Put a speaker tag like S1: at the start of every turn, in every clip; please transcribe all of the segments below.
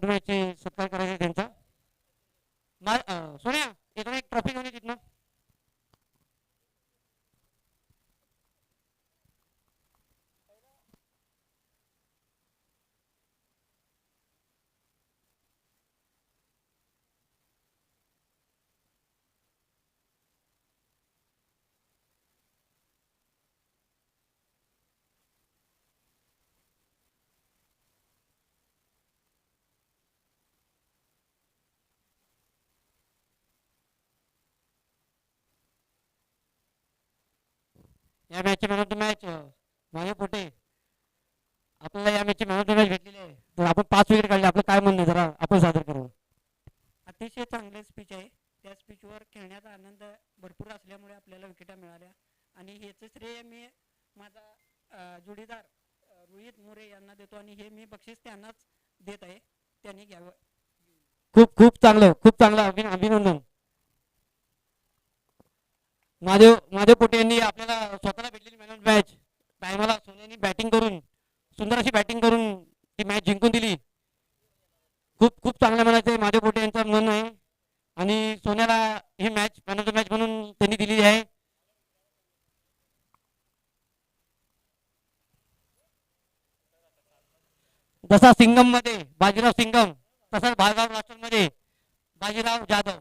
S1: तुम्ही सत्कार करायचा त्यांचा. सोन्या इकडून एक ट्रॉफी घेऊन ये तिथनं. या मॅचची मॅन ऑफ द मॅच माझ्या पोटे. आपल्याला या मॅचची मॅन ऑफ द मॅच भेटलेली आहे. तर आपण 5 विकेट काढले. आपलं काय म्हणणं आहे जरा आपण सादर करू.
S2: अतिशय चांगले स्पीच आहे. त्या स्पीचवर खेळण्याचा आनंद भरपूर असल्यामुळे आपल्याला विकेटा मिळाल्या आणि हेच श्रेय मी माझा जोडीदार रोहित मोरे यांना देतो आणि हे मी बक्षीस त्यांनाच देत आहे. त्यांनी घ्यावं.
S1: खूप खूप चांगलं, खूप चांगलं. अभिनंदन. महादेव पोटे यांनी आपल्याला स्वतःला भेटलेली मॅन ऑफ द मॅच. टायमाला सोन्यानी बॅटिंग करून, सुंदर अशी बॅटिंग करून ती मॅच जिंकून दिली. खूप खूप चांगलं म्हणायचं महादेव पोटे यांचं मन आहे आणि सोन्याला ही match man of the match म्हणून त्यांनी दिलेली आहे. जसा सिंगम मध्ये बाजीराव सिंगम, तसाच भार्गव राष्ट्र मध्ये बाजीराव जाधव.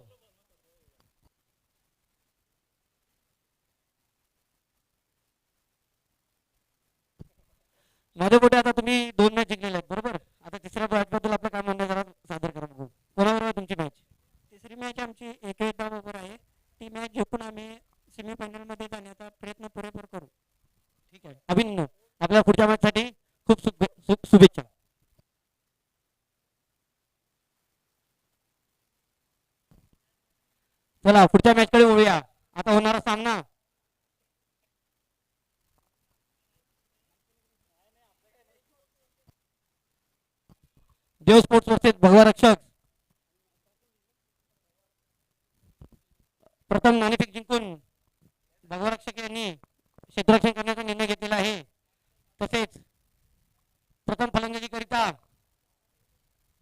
S1: माझ्या पोटे आता तुम्ही 2 मॅच जिंकलेले आहेत बरोबर. आता तिसऱ्या मॅच बद्दल आपलं काय म्हणणं जरा सादर करा बघू. कोणाबरोबर आहे तुमची मॅच?
S2: तिसरी मॅच आमची एकदा बरोबर आहे. ती मॅच जिंकून आम्ही सेमीफायनलमध्ये जाण्याचा प्रयत्न पुरेपूर करू.
S1: ठीक आहे, अभिनंदन. आपल्या पुढच्या मॅच साठी खूप शुभेच्छा. चला पुढच्या मॅच कडे वळूया. आता होणारा सामना देव स्पोर्ट्स वर्सेस भगवा रक्षक. प्रथम नाणेफेक जिंकून भगवा रक्षक यांनी क्षेत्ररक्षण करण्याचा निर्णय घेतलेला आहे. तसेच प्रथम फलंदाजी करिता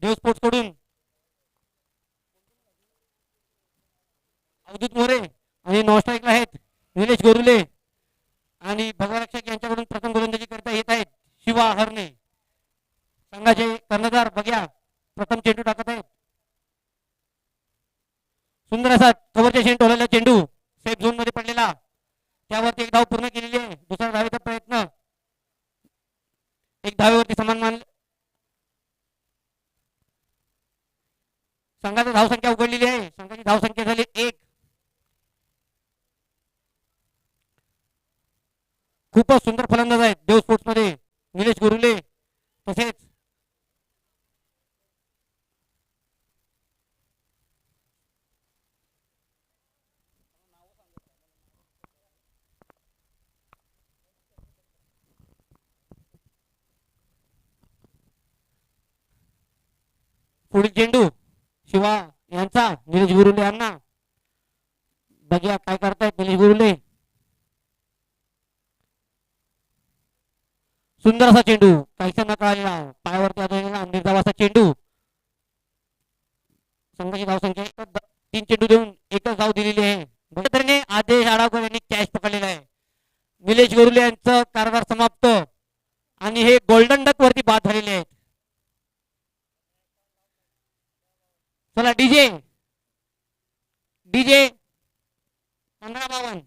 S1: देव स्पोर्ट्स कडून अवधूत मोरे आणि नॉन स्ट्राईकला आहेत निलेश गोरुले आणि भगवा रक्षक यांच्याकडून प्रथम गोलंदाजी करता येत आहेत शिवा हरणे. संघाचे कर्णधार बघ्या प्रथम चेंडू टाकत आहेत. सुंदर असा कव्हरच्या शेण टोललेला चेंडू सेफ झोन मध्ये पडलेला. त्यावरती एक धाव पूर्ण केलेली आहे. दुसरा धावेचा प्रयत्न. एक धावेवरती समान मान. संघाची धावसंख्या उघडलेली आहे. संघाची धावसंख्या झाली 1. खूपच सुंदर फलंदाज आहेत देव स्पोर्ट्स मध्ये निलेश गुरुले. तसेच पुढील चेंडू शिवा यांचा निलेश गुरुले यांना. बघूया काय करतायत निलेश गुरुले. सुंदर असा चेंडू काहीसा नकळलेला पायावरती आदळलेला निर्धाव असा चेंडू. संघाची धावसंख्या 3 चेंडू देऊन एकच धाव दिलेली आहे. तऱ्हेने आदेश आडावकर यांनी कॅच पकडलेला आहे. निलेश गुरुले यांचं कारभार समाप्त आणि हे गोल्डन डक वरती बाद झालेले आहेत. चला डीजे डीजे 15-52.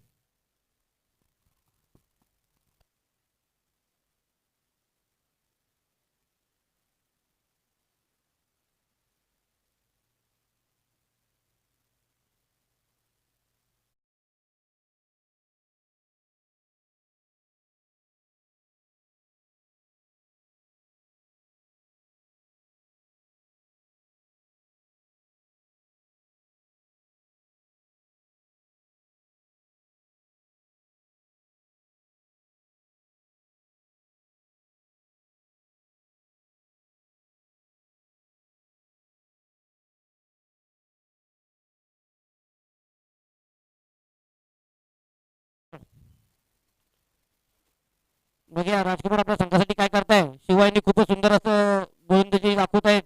S1: बघूया राजकुमार आपल्या संघासाठी काय करताय. शिवायनी खूपच सुंदर असं गोलंदाजी दाखवत आहेत.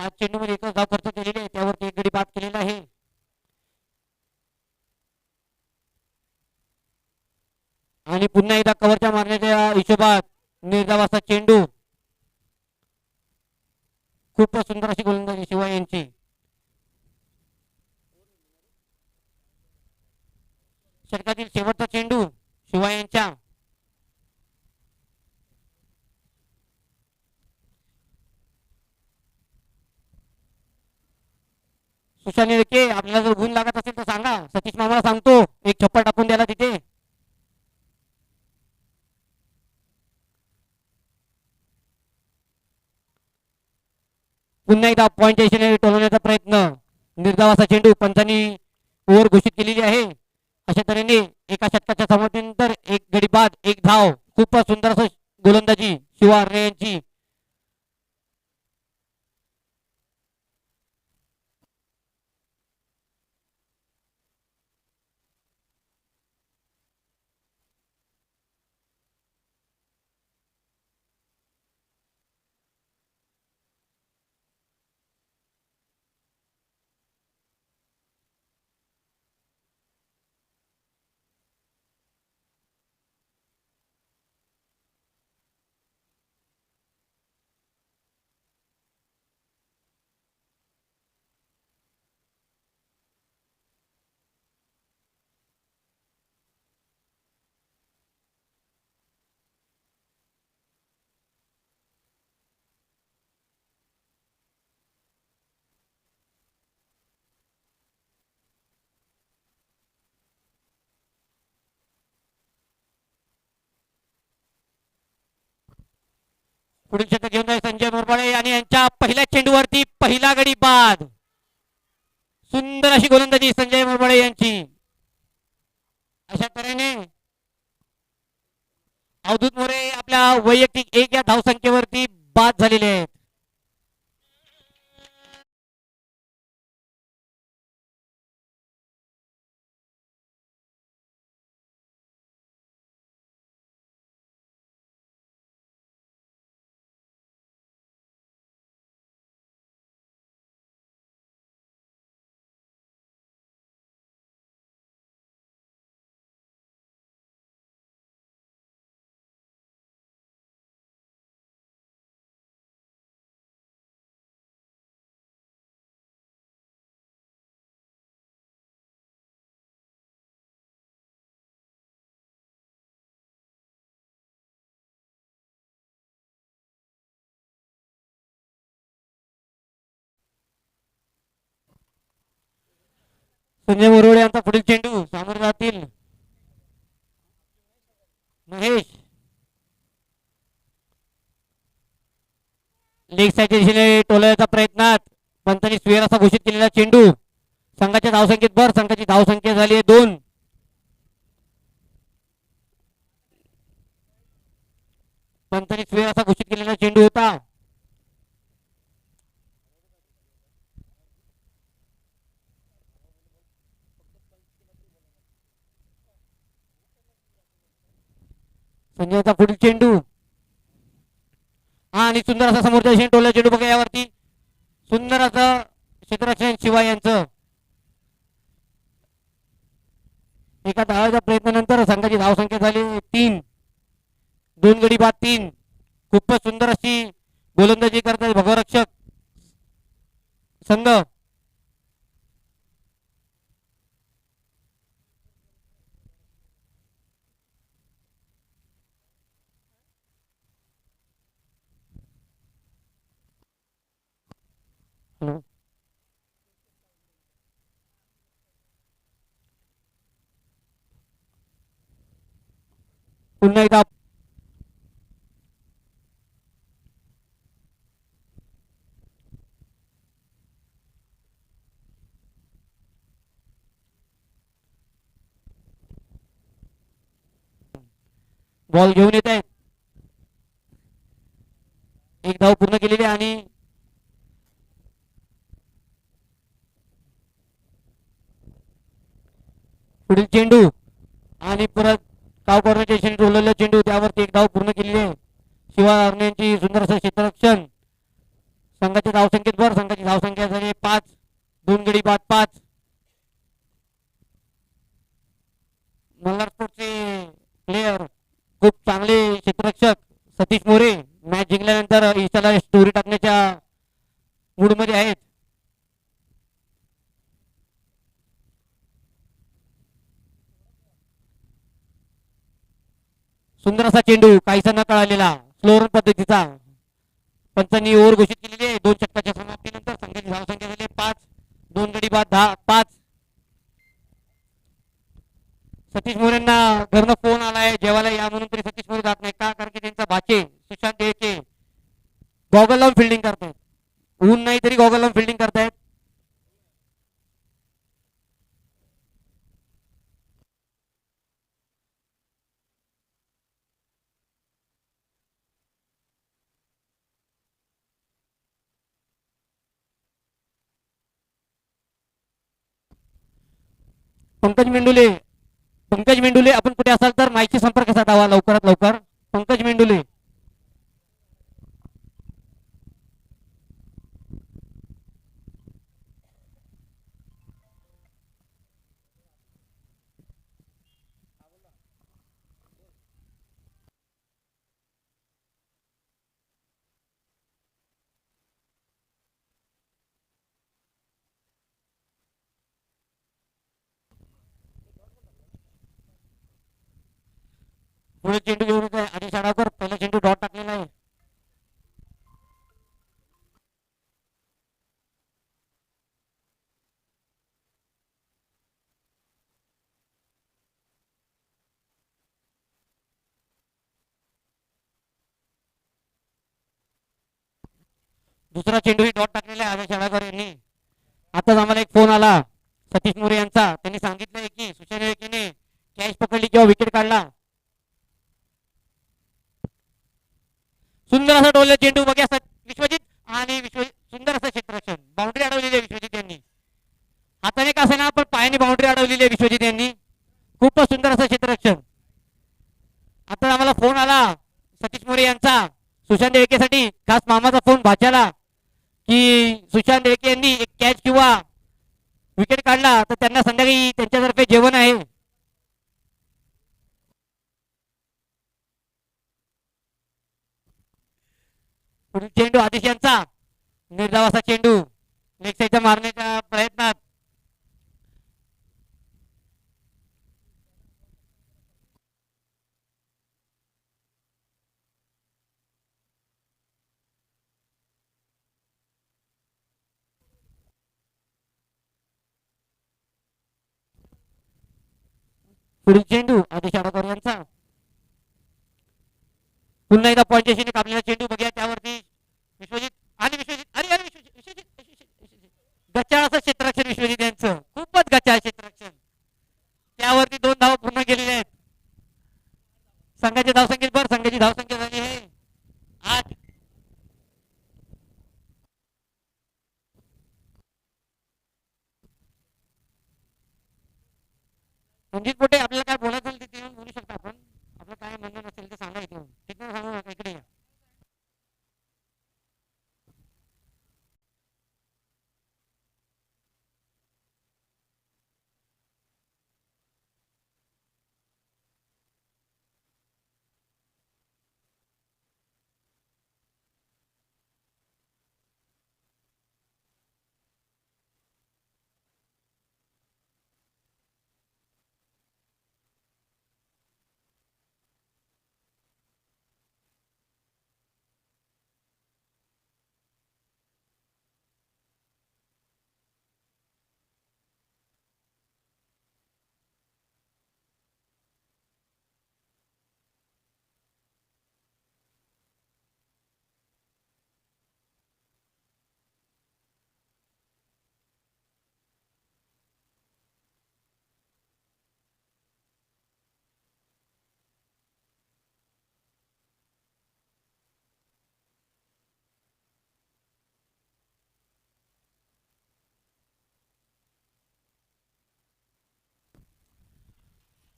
S1: 5 चेंडूमध्ये एकच धाव खर्च केलेली आहे, त्यावरती एक गडी बाद केलेला आहे. आणि पुन्हा एकदा कव्हरच्या मारण्याच्या हिशोबात निर्धावाचा चेंडू. खूपच सुंदर अशी गोलंदाजी शिवाय यांची. षटकातील शेवटचा चेंडू शिवाय यांच्या. सुशांत निळके, आपल्याला जर गुण लागत असेल तर सांगा, सतीश मामाला सांगतो एक छप्पर टाकून द्यायला तिथे. पुन्हा एकदा पॉईंटच्या दिशेने टोलवण्याचा प्रयत्न. निर्धावाचा चेंडू पंचांनी ओव्हर घोषित केलेली आहे. अशा तऱ्हेने एका षटकाच्या समाप्तीनंतर एक गडी बाद, एक धाव. खूपच सुंदर असं गोलंदाजी शिवा आर्णे यांची. पुढील षटक घेऊन जाईल संजय मोरपाळे आणि यांच्या पहिल्या चेंडूवरती पहिला गडी बाद. सुंदर अशी गोलंदाजी संजय मोरपाळे यांची. अशा तऱ्हेने अवधूत मोरे आपल्या वैयक्तिक 1 या धावसंख्येवरती बाद झालेले आहेत. संजय मोरवडे यांचा पुढील चेंडू सामोरे जातील महेश. लेग साईडच्या दिशेने टोलण्याचा प्रयत्नात पंतांनी स्वेर असा घोषित केलेला चेंडू. संघाच्या धावसंख्येत भर. संघाची धावसंख्या झाली आहे 2. पंतांनी स्वेर असा घोषित केलेला चेंडू होता. संजयचा पुढील चेंडू आणि सुंदर असा समोरच्या दिशेने टोलला चेंडू बघा यावरती. सुंदर असं क्षेत्ररक्षण शिवाय यांचं. एका धावाच्या प्रयत्नानंतर संघाची धावसंख्या झाली 3. 2 गडी बाद 3. खूपच सुंदर अशी गोलंदाजी करतात भगवरक्षक संघ. पुन्हा एकदा बॉल घेऊन येत आहेत. एक धाव पूर्ण केलेली आणि पुढील चेंडू आणि परत काव कॉर्नरच्या दिशेने टोललेला चेंडू त्यावरती एक धाव पूर्ण केलेली आहे. शिवा आर्णे यांची सुंदर असं क्षेत्ररक्षण. संघाची धावसंख्येत भर. संघाची धावसंख्या झाली 5. 2 गडी बाद 5. मल्हार स्पोर्टचे प्लेयर खूप चांगले क्षेत्ररक्षक सतीश मोरे मॅच जिंकल्यानंतर इंस्टाला स्टोरी टाकण्याच्या मूडमध्ये आहेत. सुंदर असा चेंडू काहीसा न कळालेला स्लो रन पद्धतीचा. पंचांनी ओव्हर घोषित केलेली आहे. 2 षटकाच्या समाप्तीनंतर संघाची धावसंख्या झाली 5. 2 गडी बाद 5. सतीश मोरेंना घरनं फोन आलाय जेवायला या म्हणून, तरी सतीश मोरे जात नाही. का? कारण की त्यांचा भाचे सुशांत देळके गॉगल लावून फिल्डिंग करतायत. ऊन नाही तरी गॉगल लावून फिल्डिंग करतायत. पंकज मेंडुले आपण कुठे असाल तर माहिती संपर्क साधावा लवकरात लवकर. पंकज मेंडुले. पुढे चेंडू घेऊन येत आहे आदिश आडावकर. पहिला चेंडू डॉट टाकलेला आहे. दुसरा चेंडू डॉट टाकलेला आहे आदिश आडावकर यांनी. आताच आम्हाला एक फोन आला सतीश मोरे यांचा. त्यांनी सांगितलंय की सुशांत देळकेने कॅच पकडली किंवा विकेट काढला. सुंदर असा डोलला चेंडू बघा विश्वजित आणि सुंदर असं क्षेत्ररक्षण. बाउंड्री अडवलेली आहे विश्वजित यांनी. हाताने का ना पण पायाने बाउंड्री अडवलेली आहे विश्वजित यांनी. खूपच सुंदर असं क्षेत्ररक्षण. आता आम्हाला फोन आला सतीश मोरे यांचा सुशांत देळकेसाठी. खास मामाचा फोन भाच्याला की सुशांत देळके यांनी एक कॅच किंवा विकेट काढला तर त्यांना संध्याकाळी त्यांच्यातर्फे जेवण आहे. पुढील चेंडू आदिश यांचा. निर्धाव असा चेंडू लेग साईडच्या मारण्याच्या प्रयत्नात पुढील चेंडू आदिश आडावकर यांचा. पुन्हा एकदा पॉईंटच्या कापलेला चेंडू बघूया त्यावरती विश्वजित आणि विश्वजित अरे अरे गचाळ असं क्षेत्ररक्षण विश्वजित यांचं. खूपच गचाळ क्षेत्ररक्षण. त्यावरती 2 धावा पूर्ण केलेल्या आहेत. संघाची धावसंख्येत भर. संघाची धावसंख्या झाली आहे 8. रणजित पोटे आपल्याला काय बोलायचं असेल ते बोलू शकता आपण. आपलं काय म्हणणं नसेल ते सांगा इथे. तिथे सांगू नका इकडे या.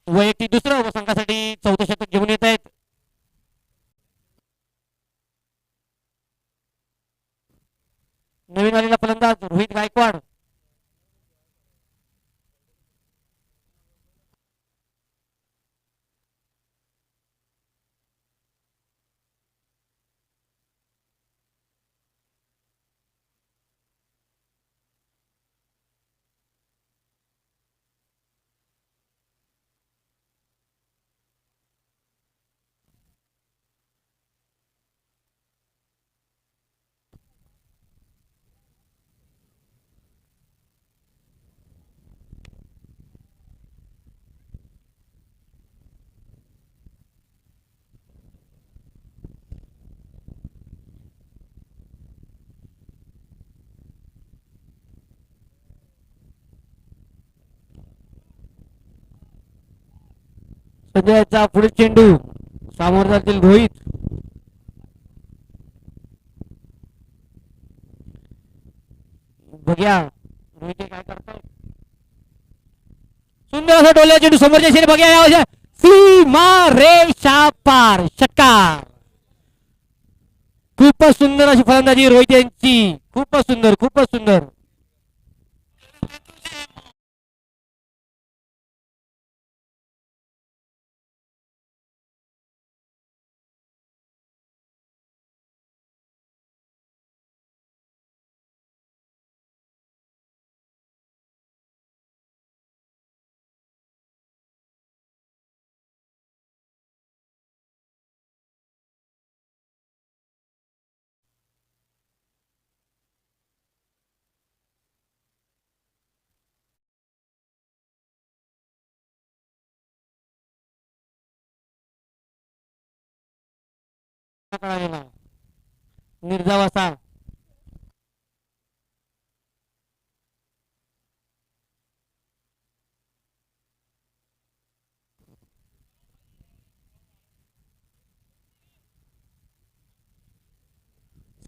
S1: वैयक्तिक दुसरं संघासाठी 14 शतक घेऊन येत आहेत. नवीन आलेला फलंदाज रोहित गायकवाड. संजयचा पुढील चेंडू सामोर जातील रोहित. बघ्या रोहित हे काय करतात. सुंदर असा डोल्या चेंडू समोरच्या दिशेने बघ्या या सीमा रेषा पार षटकार. खूपच सुंदर अशी फलंदाजी रोहित यांची. खूपच सुंदर, खूपच सुंदर. निर्धाव असा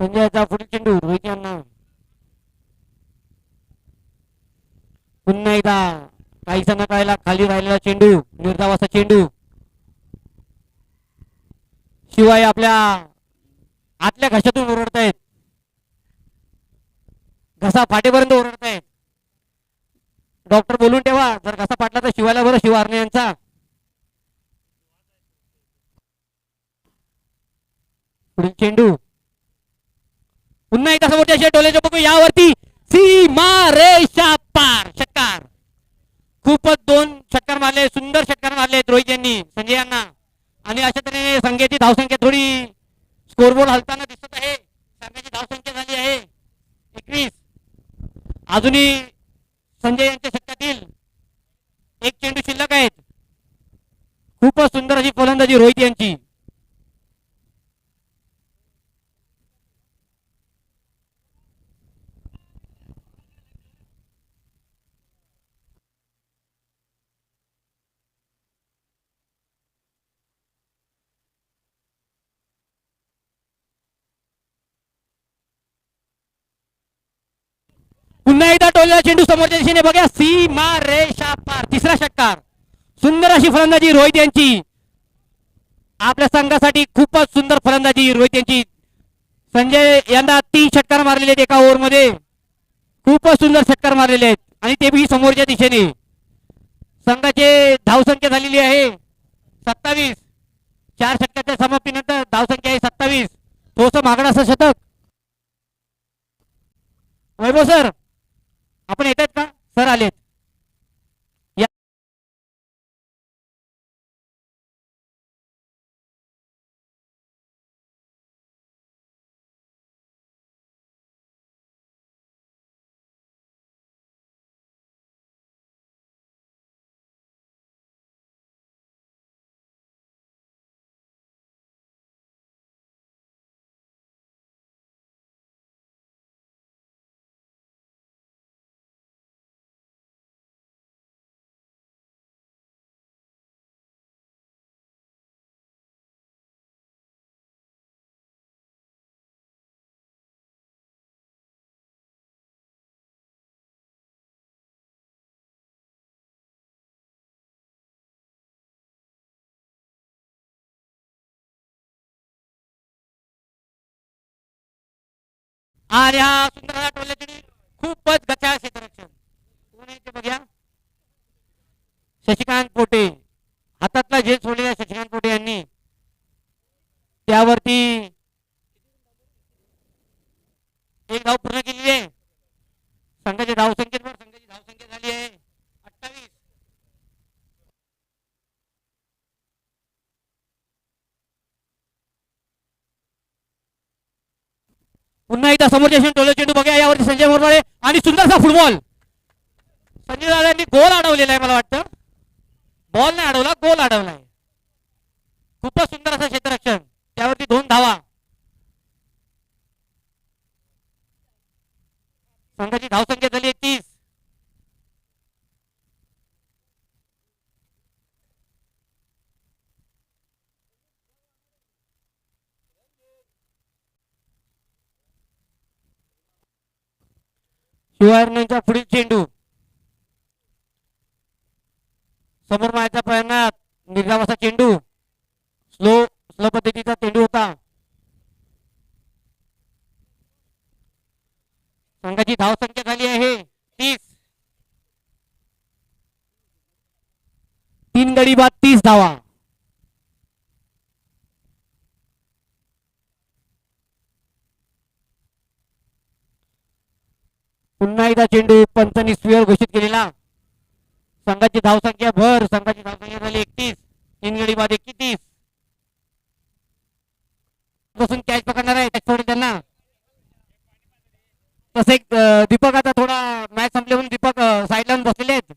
S1: संजयचा पुढील चेंडू रोहित यांना. पुन्हा एकदा काही संघाला खाली राहिलेला चेंडू निर्धाव असा चेंडू. शिवाय आपल्या आतल्या घशातून ओरडतायत. घसा फाटेपर्यंत ओरडतायत. डॉक्टर बोलून ठेवा जर घसा फाटला तर शिवायला बरं शिवारणे यांचा. पुढील चेंडू पुन्हा एकदा समोरच्या डोल्याच्या बघू यावरती सीमा रेषा पार षटकार. खूपच दोन षटकार मारले. सुंदर षटकार मारले रोहित यांनी संजय यांना. आणि अशा तऱ्हेने संघाची धावसंख्या थोडी स्कोरबोर्ड हलताना दिसत आहे. संघाची धावसंख्या झाली आहे 21. अजूनही संजय यांच्या षटकातील एक चेंडू शिल्लक आहेत. खूपच सुंदर अशी फलंदाजी रोहित यांची. पुन्हा एकदा टोललेला चेंडू समोरच्या दिशेने बघा सीमा रेषा पार. तिसरा षटकार. सुंदर अशी फलंदाजी रोहित यांची. आपल्या संघासाठी खूपच सुंदर फलंदाजी रोहित यांची. संजय यांना 3 षटकार मारलेले आहेत एका ओव्हर मध्ये. खूपच सुंदर षटकार मारलेले आहेत आणि ते बी समोरच्या दिशेने. संघाची धावसंख्या झालेली आहे 27. 4 षटकाच्या समाप्तीनंतर धावसंख्या आहे 27. थोडंसं महागडं असं शतक. वैभव सर आपण येत आहेत का. सर आलेत. आणि हा सुंदर असा टोलला चेंडू खूपच गचाळ क्षेत्ररक्षण. कोण आहे ते बघूया. शशिकांत पोटे हातातला झेल सोडलेला शशिकांत पोटे यांनी त्यावरती एक धाव पूर्ण केलेली आहे. संघाची धावसंख्येवर संघाची धावसंख्या झाली आहे 28. पुन्हा एकदा समोरच्या टोले चेंडू बघा यावरती संजय मोरवाळे आणि सुंदरसा फुटबॉल. संजय दादांनी गोल अडवलेला आहे मला वाटतं. बॉल नाही अडवला, गोल अडवलाय. खूपच सुंदर असं क्षेत्ररक्षण त्यावरती 2 धावा. संघाची धावसंख्या झाली 30. शिवायरच्या पुढील चेंडू समोर मारायचा प्रयत्नात निर्धावाचा चेंडू स्लो स्लो पद्धतीचा चेंडू होता. संघाची धावसंख्या झाली आहे 30. 3 गडी बाद 30 धावा. पुन्हा एकदा चेंडू पंचनी स्क्वेअर घोषित केलेला. संघाची धावसंख्या संघाची धावसंख्या झाली 31. 3 गडी बाद 31. बसून कॅच पकडणार आहे सोडून त्यांना. तसे दीपक आता थोडा मॅच संपले म्हणून दीपक साईड लावून बसलेले आहेत.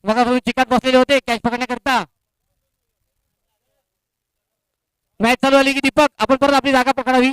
S1: मग चिकात बसलेले होते कॅच पकडण्याकरता. मॅच चालू आली की दीपक आपण परत आपली जागा पकडावी.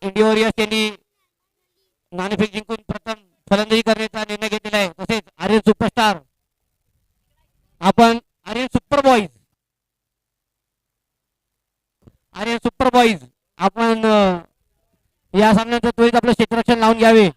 S1: इंडिया वॉरियर्स यांनी नाणेफेक जिंकून प्रथम फलंदाजी करण्याचा निर्णय घेतलेला आहे. तसेच Aryan superstar Aryan super boys आपण या सामन्याचं त्वरित आपलं क्षेत्ररक्षण लावून घ्यावे.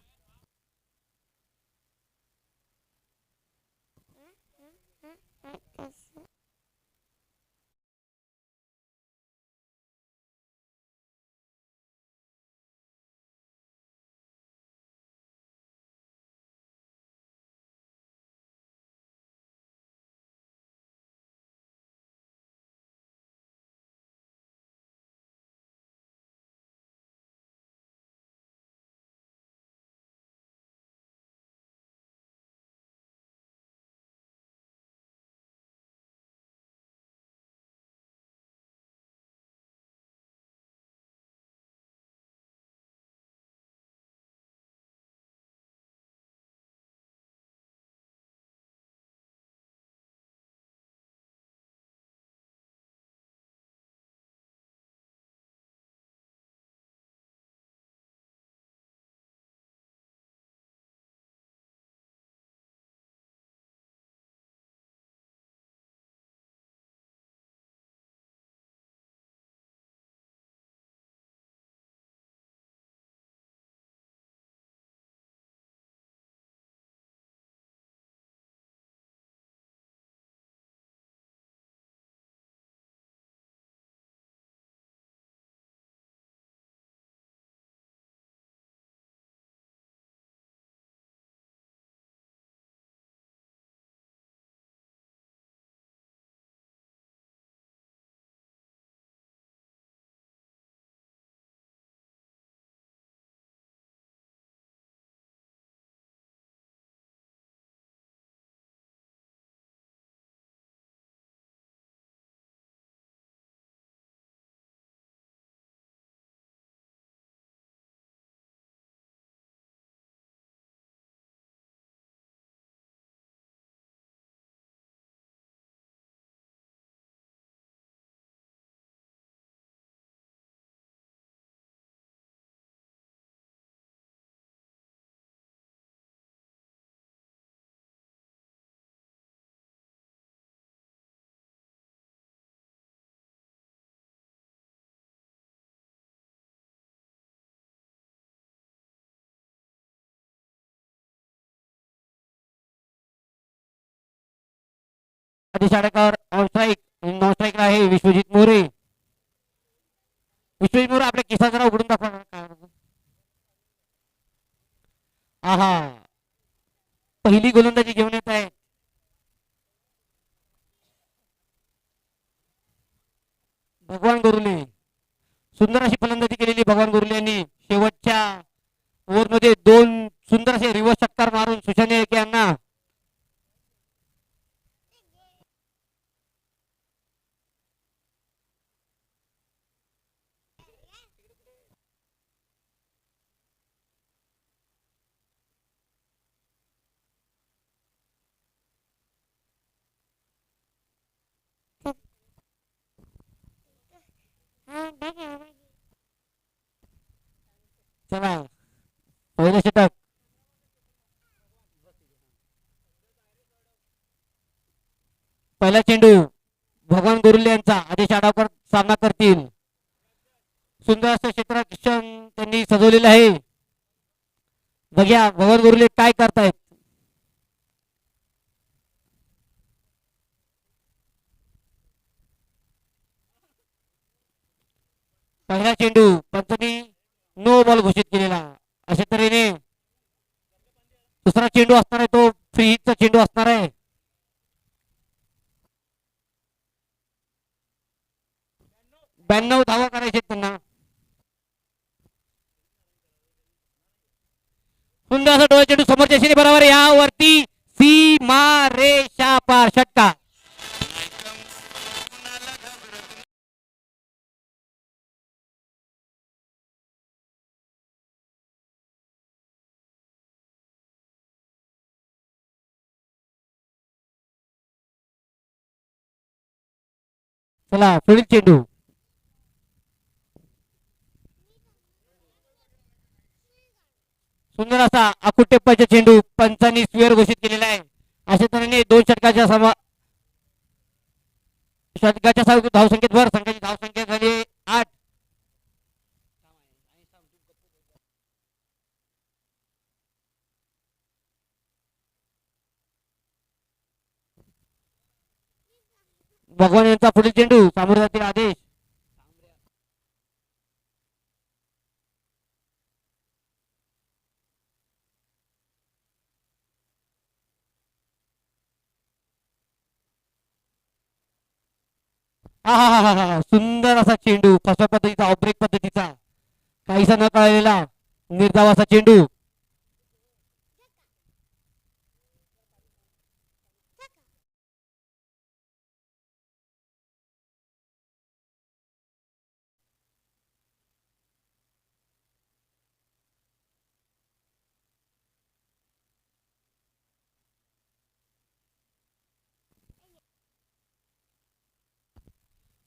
S1: Adesh Adekar on strike. Non स्ट्राईकला आहे विश्वजित मोरे. विश्वजित मोरे आपल्या केसा जरा उघडून दाखवा ना, काय म्हणतो. आहा, पहिली गोलंदाजी घेऊन येत आहे भगवान गुरुले. सुंदर अशी फलंदाजी केलेली भगवान गुरुले यांनी. शेवटच्या ओव्हरमध्ये दोन सुंदर असे रिव्हर्स षटकार मारून सुशांत येळके यांना चला पहिलं षटक. पहिला चेंडू भगवान गुरुले यांचा. आदेश आडावकर सामना करतील. सुंदर असं क्षेत्ररक्षण त्यांनी सजवलेलं आहे. बघ्या भगवान गुरुले काय करतायत. पहिला चेंडू पंचांनी नो बॉल घोषित केलेला. अशा तऱ्हेने दुसरा चेंडू असणार आहे तो फ्री हिटचा चेंडू असणार आहे. 92 धावा करायचे त्यांना. सुंदर असा डोळा चेंडू समोरच्या दिशेने बरोबर यावरती सीमा रेषा पार षटकार. चला पुढील चेंडू. सुंदर असा आखूड टेप्पाचा चेंडू पंचांनी स्क्वेअर घोषित केलेला आहे. अशा तऱ्हेने दोन षटकाच्या धावसंख्येत संघाची धावसंख्या झाली 8. भगवान यांचा पुढील चेंडू सामोरे जातील आदेश. हा हा हा हा सुंदर असा चेंडू फसव्या पद्धतीचा ऑब्रेक पद्धतीचा काहीसा न कळलेला निर्धाव असा चेंडू.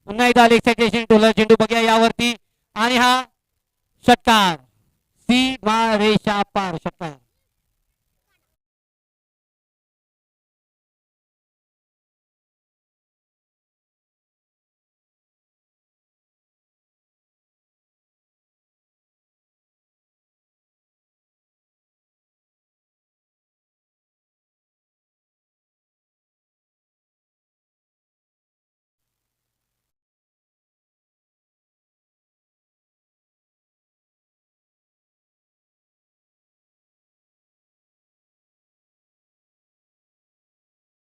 S1: पुन्हा एकदा अलेक्सा टोला चेंडू बघूया यावरती आणि हा षटकार. सीमा रेषा पार षटकार.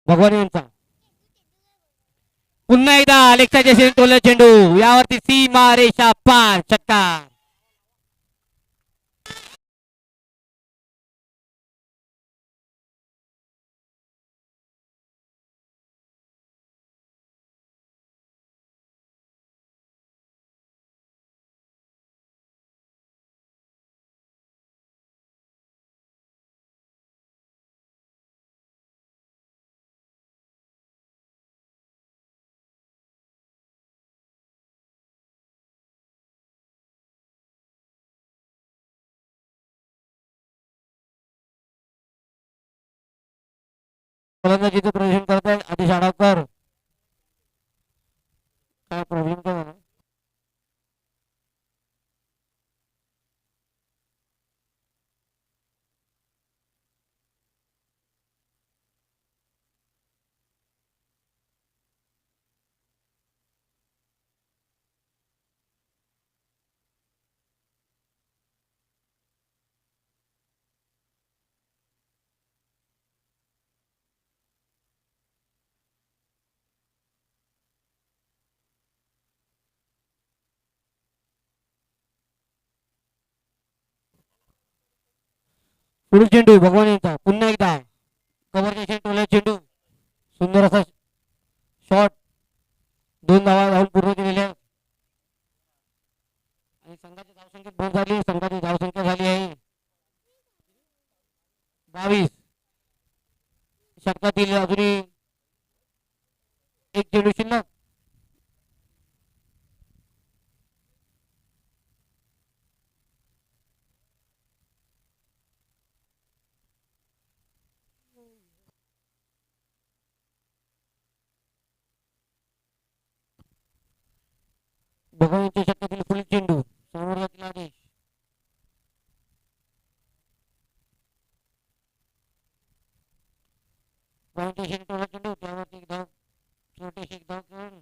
S1: भगवान यांचा पुन्हा एकदा अलेक्सा जयसिंग टोला चेंडू यावरती सीमा रेषा पार षटकार. फलंदाजीचं प्रदर्शन करत आहेत आदेश आडावकर. काय प्रॉब्लेम काय झाला. पुढील चेंडू भगवान यांचा पुन्हा एकदा कव्हरच्या टोला चेंडू सुंदर असा शॉट 2 धावा धावून पूर्ण केलेल्या आहेत आणि संघाची धावसंख्या भर झाली संघाची धावसंख्या झाली आहे 22 षटकातील अजूनही एक चेंडू शिल्लक भगवानच्या षटकातील पुढील चेंडू समोर जातील आदेश भगवानच्या टोला चेंडू त्यावरती एक धाव छोटीशी एक धाव घेऊन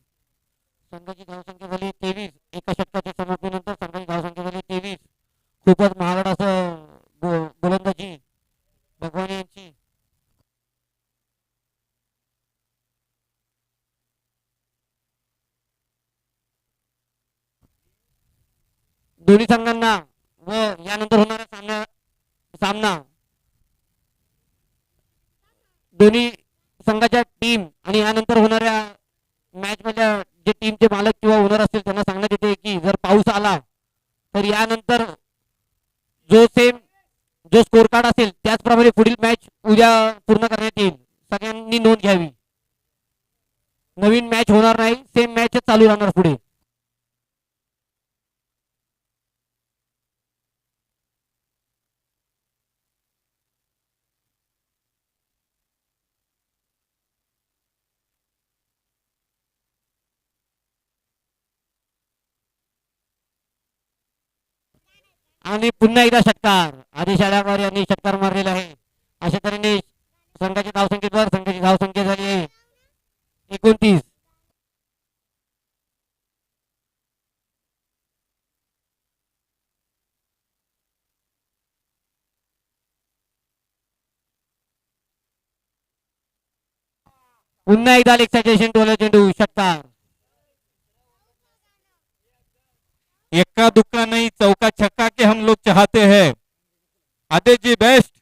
S1: संघाची धावसंख्या झाली 23 एका षटकाच्या समाप्तीनंतर संघाची धावसंख्या झाली 23 खूपच महागड असं गोलंदाजी भगवान यांची दोन्ही संघांना व यानंतर होणारा सामना दोन्ही संघाच्या टीम आणि यानंतर होणाऱ्या मॅच मधल्या जे टीमचे मालक किंवा ओनर असतील त्यांना सांगण्यात येते की जर पाऊस आला तर यानंतर जो स्कोर कार्ड असेल त्याचप्रमाणे पुढील मॅच उद्या पूर्ण करण्यात येईल सगळ्यांनी नोंद घ्यावी नवीन मॅच होणार नाही सेम मॅच चालू राहणार पुढे आणि पुन्हा एकदा षटकार आदिश आल्यावर यांनी षटकार मारलेला आहे अशा तऱ्हेने संघाच्या धावसंख्येवर संघाची धावसंख्या झाली आहे 29 पुन्हा एकदा लेग टोला चेंडू षटकार
S3: इक्का दुक्का नहीं चौका छक्का के हम लोग चाहते हैं आदेश जी बेस्ट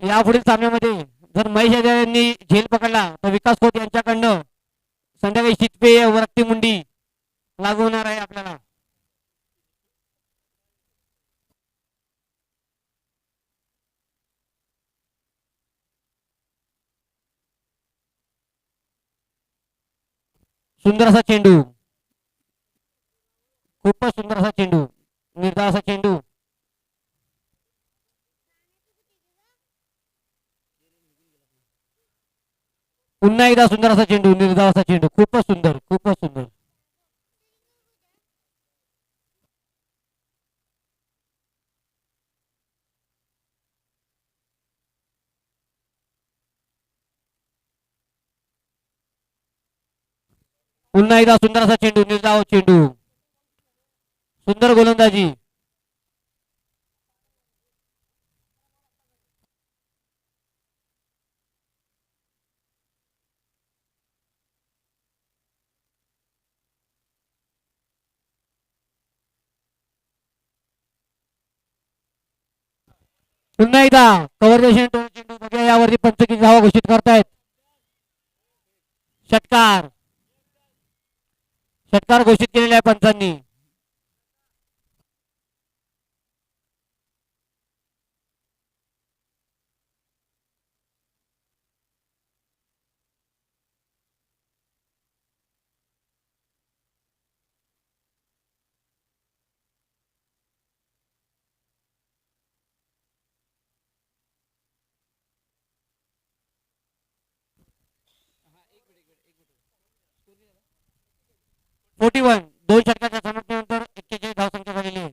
S1: यापुढील सामन्यामध्ये जर महेश यादव यांनी झेल पकडला तर विकास खोत यांच्याकडनं संध्याकाळी शीतपेय व रक्तीमुंडी लागू होणार आहे आपल्याला सुंदर असा चेंडू खूपच सुंदर असा चेंडू निर्धार असा चेंडू पुन्हा एकदा सुंदर असा चेंडू निर्धार असा चेंडू खूपच सुंदर पुन्हा एकदा सुंदर असा चेंडू निर्धाव चेंडू सुंदर गोलंदाजी पुन्हा एकदा कव्हर चेंडू बघूया यावरती पंच किती धावा घोषित करतायत षटकार घोषित केलेला आहे पंचांनी दोन षटकाच्या समाप्तीनंतर 41 धावसंख्या झालेली आहे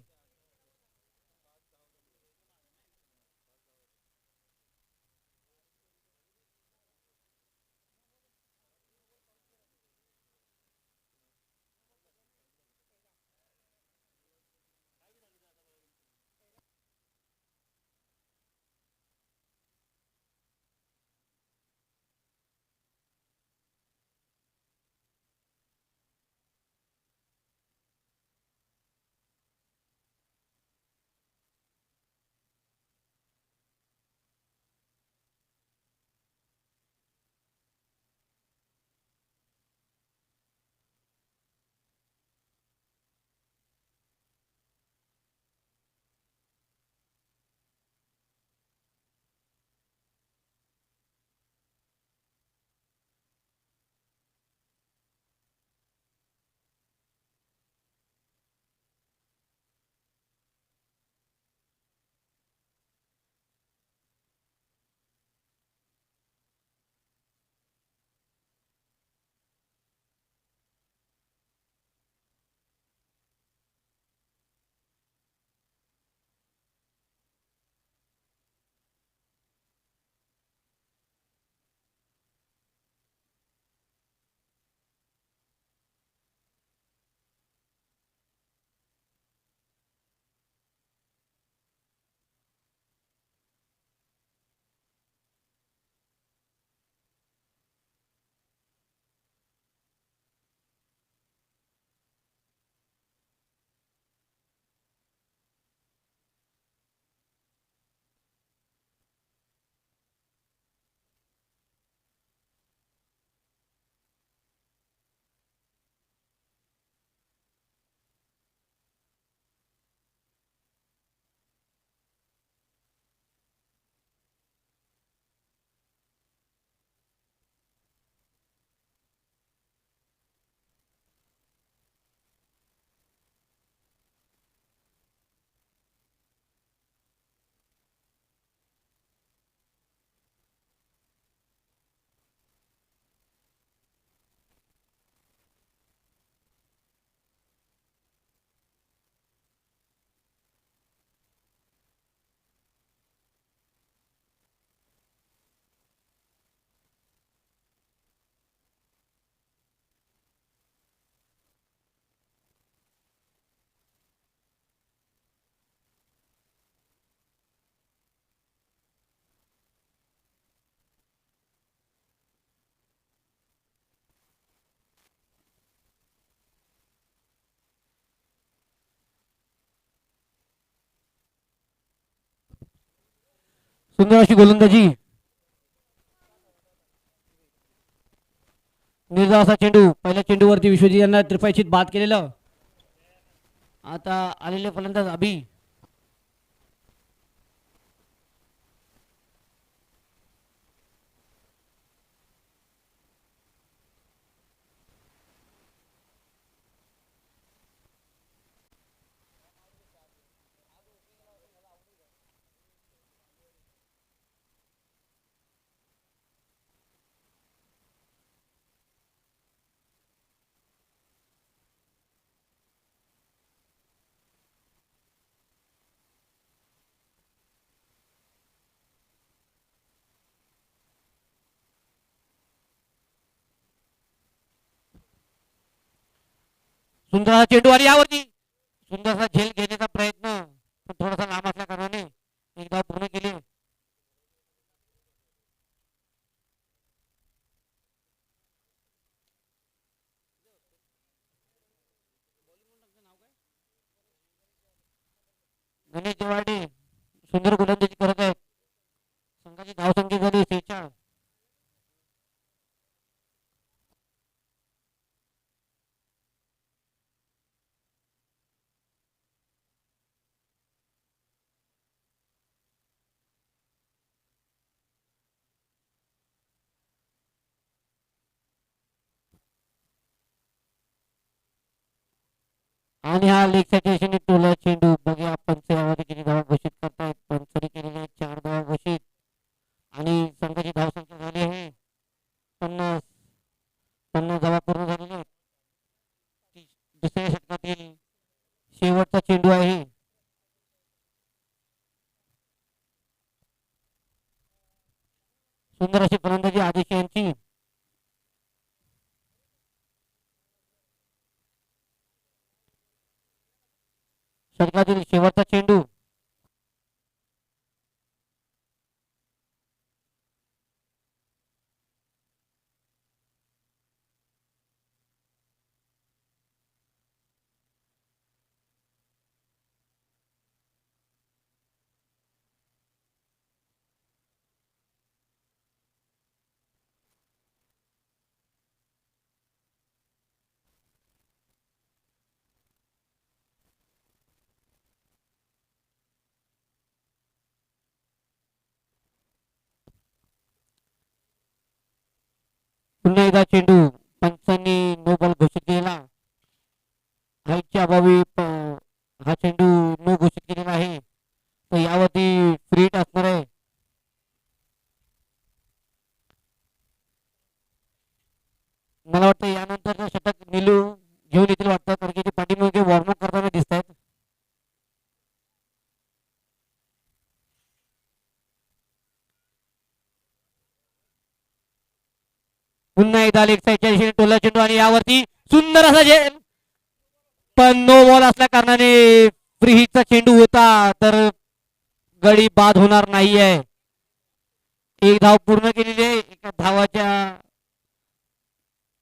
S1: सुंदर अशी गोलंदाजी, निर्धाव असा चेंडू, पहिल्या चेंडूवरती विश्वजित यांना त्रिपायचीत बाद केलेलं. आता आलेले फलंदाज अभि. सुंदर असा चेंडू आणि यावरती सुंदरसा झेल घेण्याचा प्रयत्न, पण थोडासा लांब असल्या कारणाने एकदा पूर्ण केले. गणेश देवाडे सुंदर गोलंदाजी करत आहेत. संघाची धावसंख्या झाली 46. आणि हा लेग साईडच्या दिशेने टोला चेंडू. बघूया पंच यामध्ये किती धावा घोषित करतायत. पंचनी केलेले आहेत 4 धावा घोषित आणि संघाची धावसंख्या झाली आहे 50. 50 धावा पूर्ण झालेल्या आहेत. दुसऱ्या षटकातील शेवटचा चेंडू आहे. सुंदर अशी फलंदाजी आदेश यांची. षटकातील शेवटचा चेंडू. पुन्हा एकदा चेंडू. पंचांनी नो बॉल घोषित केला. हाईटच्या अभावी हा चेंडू नो घोषित केलेला आहे. तर यावरती फ्री हिट असणार आहे. मला वाटतं यानंतर षटक निलू घेऊन येतील वाटतं, कारण की ते पाठीमागे वॉर्मअप करताना दिसत आहेत. पुन्हा एकदा लेग साईडच्या दिशेने टोला चेंडू आणि यावरती सुंदर असा झेल, पण नो बॉल असल्या कारणाने फ्री हिटचा चेंडू होता, तर गडी बाद होणार नाहीये. एक धाव पूर्ण केलेली आहे. एका धावाच्या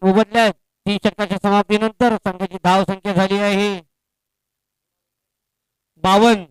S1: मोबदल्यात 30 षटकाच्या समाप्तीनंतर संघाची धाव संख्या झाली आहे 52.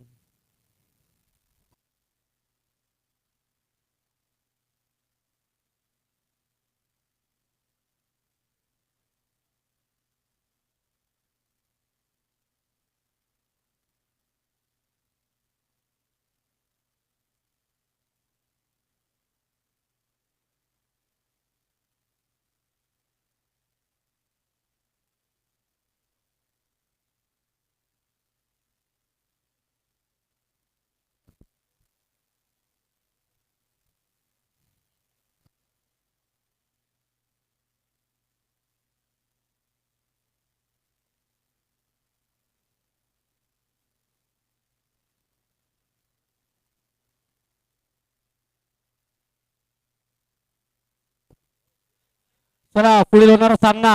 S1: चला पुढील होणारा सामना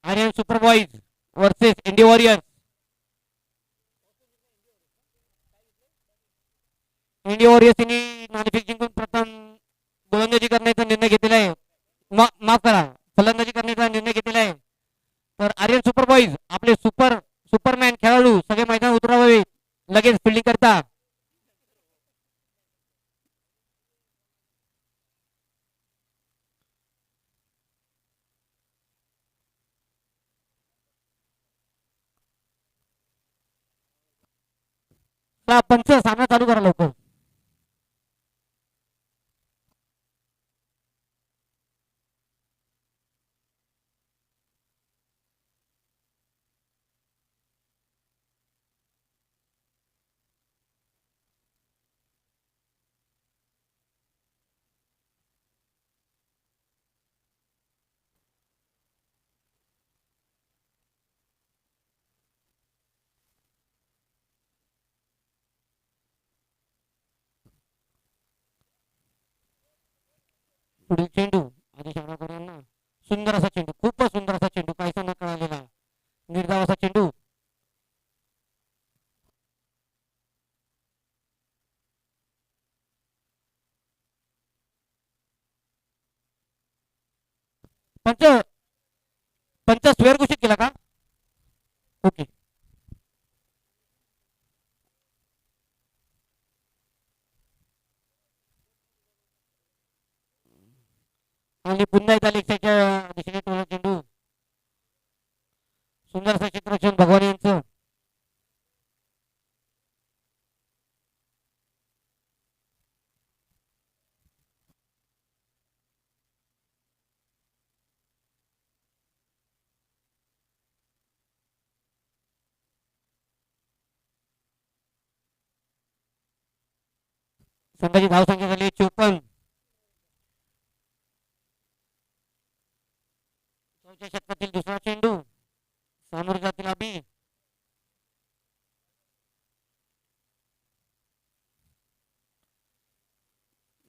S1: Aryan superboys versus India warriors. India वॉरियर्सनी नाणेफेक जिंकून प्रथम गोलंदाजी करण्याचा निर्णय घेतलेला आहे. माफ करा, फलंदाजी करण्याचा निर्णय घेतलेला आहे. तर आर्यन सुपरबॉईज आपले सुपरमॅन खेळाडू सगळे मैदान उतरावे लगेच फिल्डिंग करता. पंच सामना चालू करा लवकर. पुढील चेंडू आधी शाळाकर यांना. सुंदर असा चेंडू, खूपच सुंदर असा चेंडू, काहीसा न कळालेला निर्धाव असा चेंडू. पंच पंच स्क्वेअर घोषित केला का? ओके. आणि पुन्हा एकदा लेक्साच्या दिशेने टोला चेंडू. सुंदर असं चित्ररक्षण भगवान यांचं. संघाची धावसंख्या झाली 54. चौथ्या षटकातील दुसरा चेंडू सामोर जातील अभि.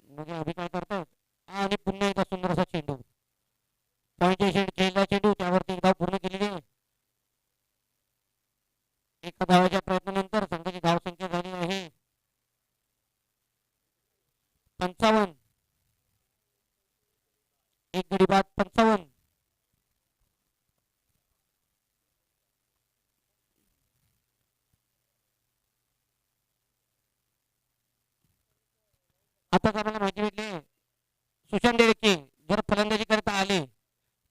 S1: म्हणजे अभि काय करतात आणि पुन्हा एकदा सुंदर असा चेंडू. पॉईंटच्या खेळला चेंडू, त्यावरती एक धाव पूर्ण केलेली आहे. एका धावाच्या प्रयत्नानंतर संघाची धावसंख्या झाली आहे 55. एक गडी बाद 55. आताच आम्हाला माहिती भेटली सुशांत देडके जर फलंदाजी करता आले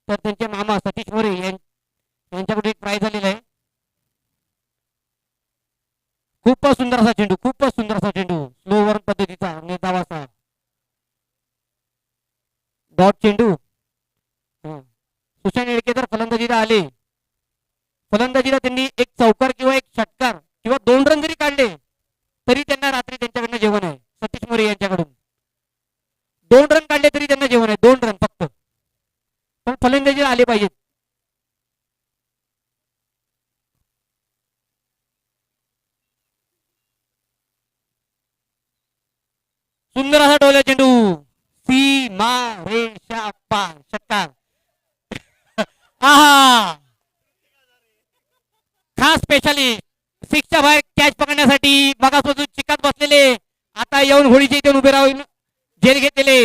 S1: तर त्यांचे मामा सतीश मोरे यांच्याकडे एक प्राइज आलेला आहे. खूपच सुंदर असा चेंडू, खूपच सुंदर असा चेंडू, स्लो ओव्हर पद्धतीचा निर्धाव असा डॉट चेंडू. सुशांत देडके जर फलंदाजीला आले, फलंदाजीला त्यांनी एक चौकार किंवा एक षटकार किंवा 2 रन जरी काढले तरी त्यांना रात्री त्यांच्याकडनं जेवण आहे. सतीश मोरे यांच्याकडून 2 रन काढले तरी त्यांना जेवण आहे, 2 रन फक्त, पण फलंदाजीला आले पाहिजेत. सुंदर असा डोल्या चेंडू, सीमा रेषा पार षटकार. आहा, खास स्पेशलिस्ट सिक्सच्या बाहेर कॅच पकडण्यासाठी मगापासून चिकात बसलेले, आता येऊन होळीच्या इथे उभे राहून झेल घेतलेले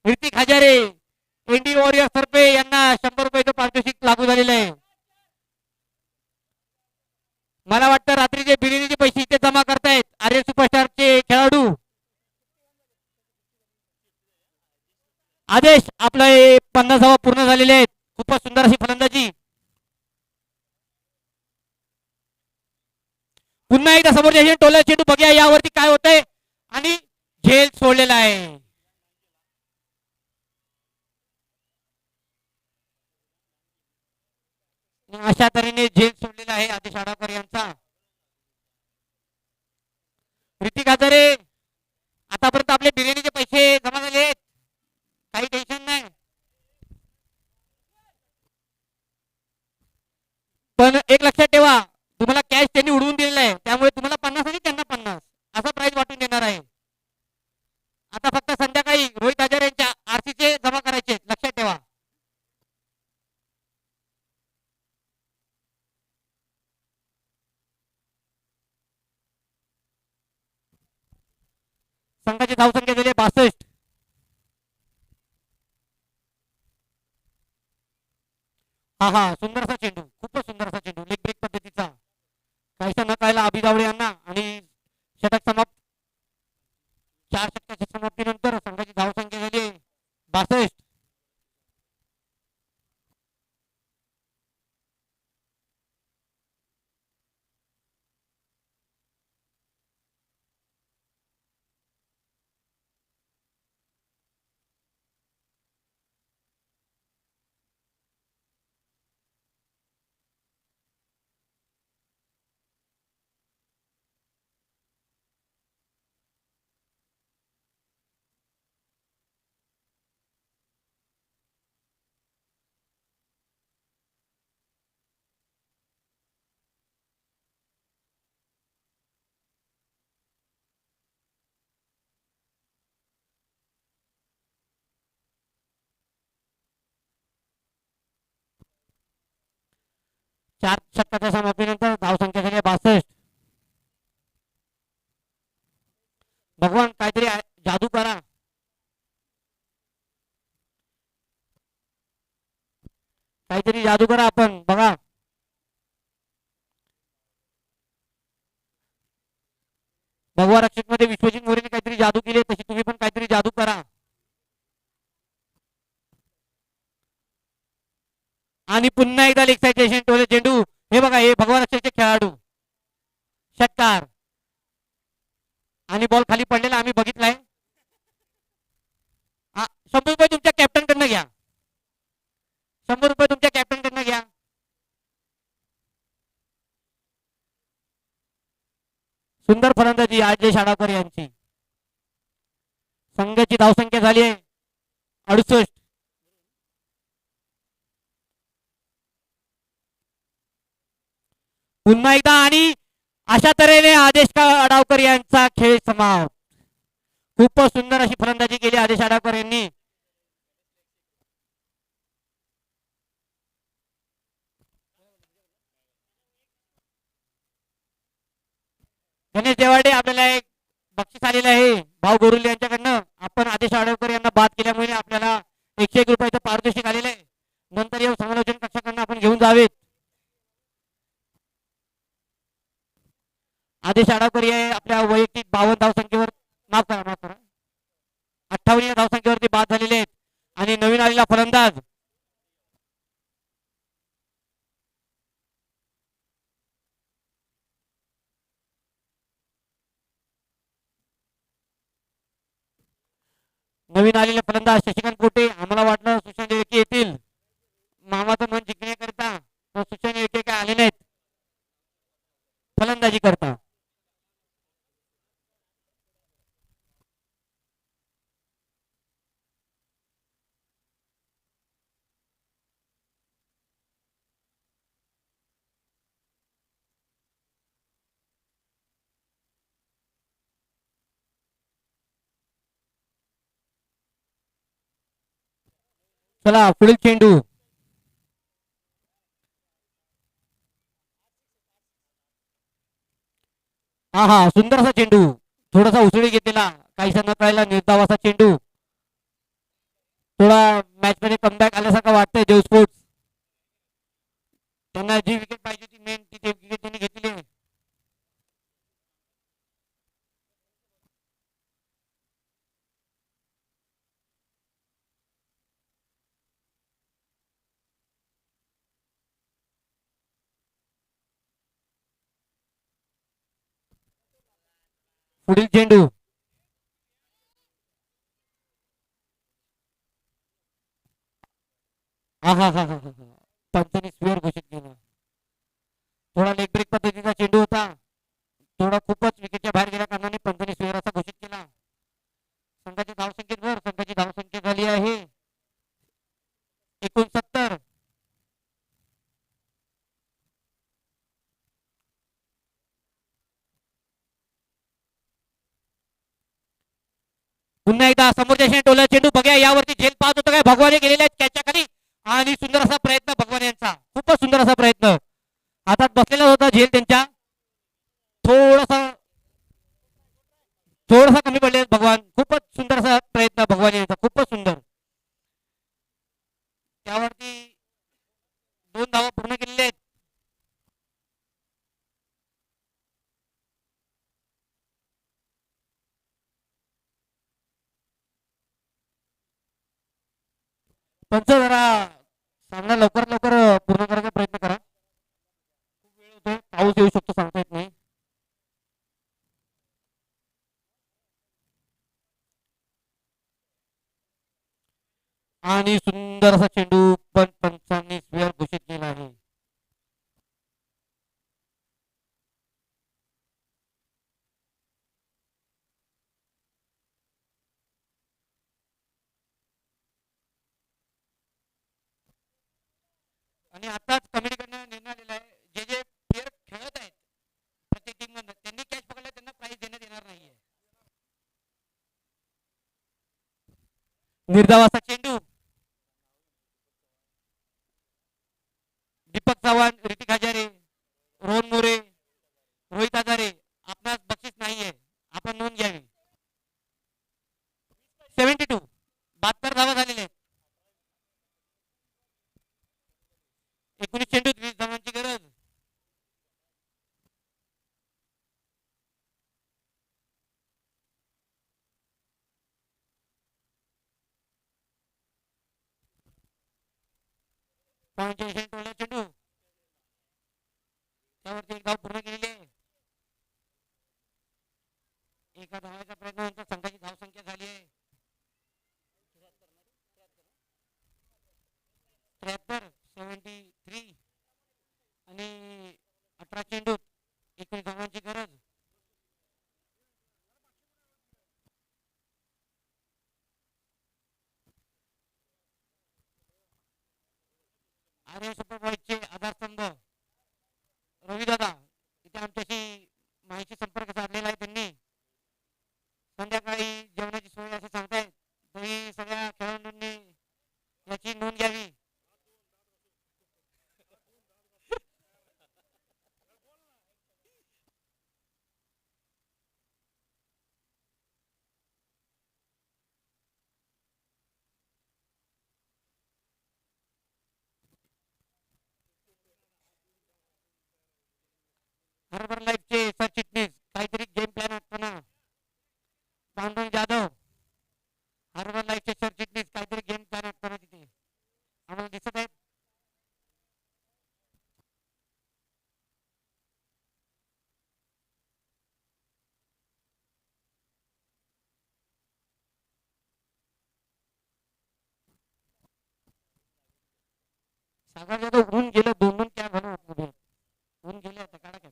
S1: ऋतिक हजारे, इंडी वॉरियर सरपे यांना 100 रुपयाचं पारितोषिक लागू झालेलं आहे. मला वाटतं रात्रीचे बिर्याणीचे पैसे इथे जमा करतायत आर्य सुपरस्टारचे खेळाडू. आदेश आपलं 50 धावा पूर्ण झालेले आहेत. खूपच सुंदर अशी फलंदाजी. पुन्हा एकदा समोरच्या टोला चेंडू, बघूया यावरती काय होतंय, आणि झेल सोडलेला आहे. अशा तऱ्हेने झेल सोडलेला आहे आदेश आडाकर यांचा. ऋतिक हजारे, आतापर्यंत आपले बिर्याणीचे पैसे जमा झाले आहेत, काही टेन्शन नाही. पण एक लक्षात ठेवा, तुम्हाला कॅश त्यांनी उडवून दिलेला आहे, त्यामुळे तुम्हाला 50 आणि त्यांना 50 असा प्राइस वाटून देणार आहे. आता फक्त संध्याकाळी रोहित हजारे यांच्या आरसीचे जमा करायचे, लक्षात ठेवा. संघाची धावसंख्या झाली 62. हा हा, सुंदर असा चेंडू, खूपच सुंदर असा चेंडू, लेग ब्रेक पद्धतीचा, काहीसा न कळायला अभिदावडे यांना, आणि षटक समाप्त. 4 षटकाच्या समाप्तीनंतर संघाची धावसंख्या झाली 62. 4 षटकाच्या समाप्तीनंतर धावसंख्या झाली आहे 62. भगवान काहीतरी जादू करा. काहीतरी जादू करा आपण बघा. भगवा रक्षक मध्ये विश्वजित मोरेने काहीतरी जादू केली तशी तुम्ही पण काहीतरी जादू करा. आणि पुन्हा एकदा लेग साइड टोले चेंडू. हे बघा हे भगवा रक्षकचे खेळाडू षटकार आणि बॉल खाली पडलेला आम्ही बघितलाय. 100 रुपये तुमच्या कॅप्टन कडनं घ्या. 100 रुपये तुमच्या कॅप्टन कडनं घ्या. सुंदर फलंदाजी अजय शाडावकर यांची. संघाची धावसंख्या झाली आहे 68. पुन्हा एकदा आणि अशा तऱ्हेने आदेश आडावकर यांचा खेळ समाप्त. खूपच सुंदर अशी फलंदाजी केली आदेश आडावकर यांनी. गणेश देवाडे आपल्याला एक बक्षीस आलेलं आहे भाऊ गोरुले यांच्याकडनं. आपण आदेश आडावकर यांना बाद केल्यामुळे आपल्याला 101 रुपयाचं पारितोषिक आलेलं आहे. नंतर येऊन समालोचन कक्षाकडनं आपण घेऊन जावेत. आदेश आडावकर हे आपल्या वैयक्तिक 52 धावसंख्येवर माफ करा 58 या धावसंख्येवरती बाद झालेले आहेत. आणि नवीन आलेला फलंदाज शशिकांत कोटे. आम्हाला वाटलं सुशांत येळके येतील मामाचं मन जिंकण्याकरिता, पण सुशांत येळके काय आले नाहीत फलंदाजी करता. चला पुढील चेंडू. हा सुंदर असा चेंडू. थोडासा उसळी घेतलेला काहीसा न कळायला निर्धाव असा चेंडू. थोडा मॅच मध्ये कमबॅक आल्यासारखं वाटतंय देव स्पोर्ट्स. त्यांना जी विकेट पाहिजे ती मेन ती विकेट त्यांनी घेतली आहे. पुढील चेंडू. पंचांनी स्क्वेअर घोषित केला. थोडा लेग ब्रेक पद्धतीचा चेंडू होता. थोडा खूपच विकेटच्या बाहेर गेल्या कारणाने पंचांनी स्क्वेअर असा घोषित केला. संघाच्या धावसंख्या झाली आहे 69. पुन्हा एकदा समोरच्या टोला चेंडू बघा. यावरती झेल पाहत होतं काय भगवाने केलेल्या आहेत कॅचच्या खाली. आणि सुंदर असा प्रयत्न भगवान यांचा. खूपच सुंदर असा प्रयत्न. हातात बसलेला होता झेल त्यांच्या. थोडासा कमी पडले भगवान. खूपच सुंदर असा प्रयत्न भगवान यांचा. खूपच सुंदर. त्यावरती 2 धावा पूर्ण केलेल्या आहेत. पंच जरा सामना लवकर पूर्ण करायचा प्रयत्न करा. खूप वेळ होतोय. पाऊस येऊ शकतो सांगता येत नाही. आणि सुंदर असा चेंडू पण पंचांनी स्क्वेअर घोषित केला आहे. आणि आताच कमिटीकडनं निर्णय आलेला आहे जे जे प्लेयर खेळत आहेत प्रत्येक टीम मधून त्यांनी कॅच पकडला त्यांना प्राइज देण्यात येणार नाहीये. निर्धाव असा चेंडू. दीपक चव्हाण, ऋतिक हजारे पॉईंटच्या दिशेने टोलला चेंडू, त्यावरती एक धाव पूर्ण केलेली आहे. एका धावाच्या प्रयत्नानंतर संघाची धावसंख्या झाली आहे 73 आणि 18 चेंडूत 19 धावांची गरज. आर्य सुपरबॉयजचे आधारस्तंभ रविदादा इथे आमच्याशी माहिती संपर्क साधलेला आहे. त्यांनी संध्याकाळी जेवणाची सोय असं सांगतायत, तरी सगळ्या खेळाडूंनी याची नोंद घ्यावी. हर्बर लाईफचे सरचिटणीस काहीतरी गेम प्लॅन असताना पांडुरंग जाधव, हर्बर लाईफचे सरचिटणीस काहीतरी गेम प्लॅन असताना तिथे आम्हाला दिसत आहेत. सागर जाधव उडून गेलं, 2-2 क्या घालून उभे उडून गेले आता काढा काय.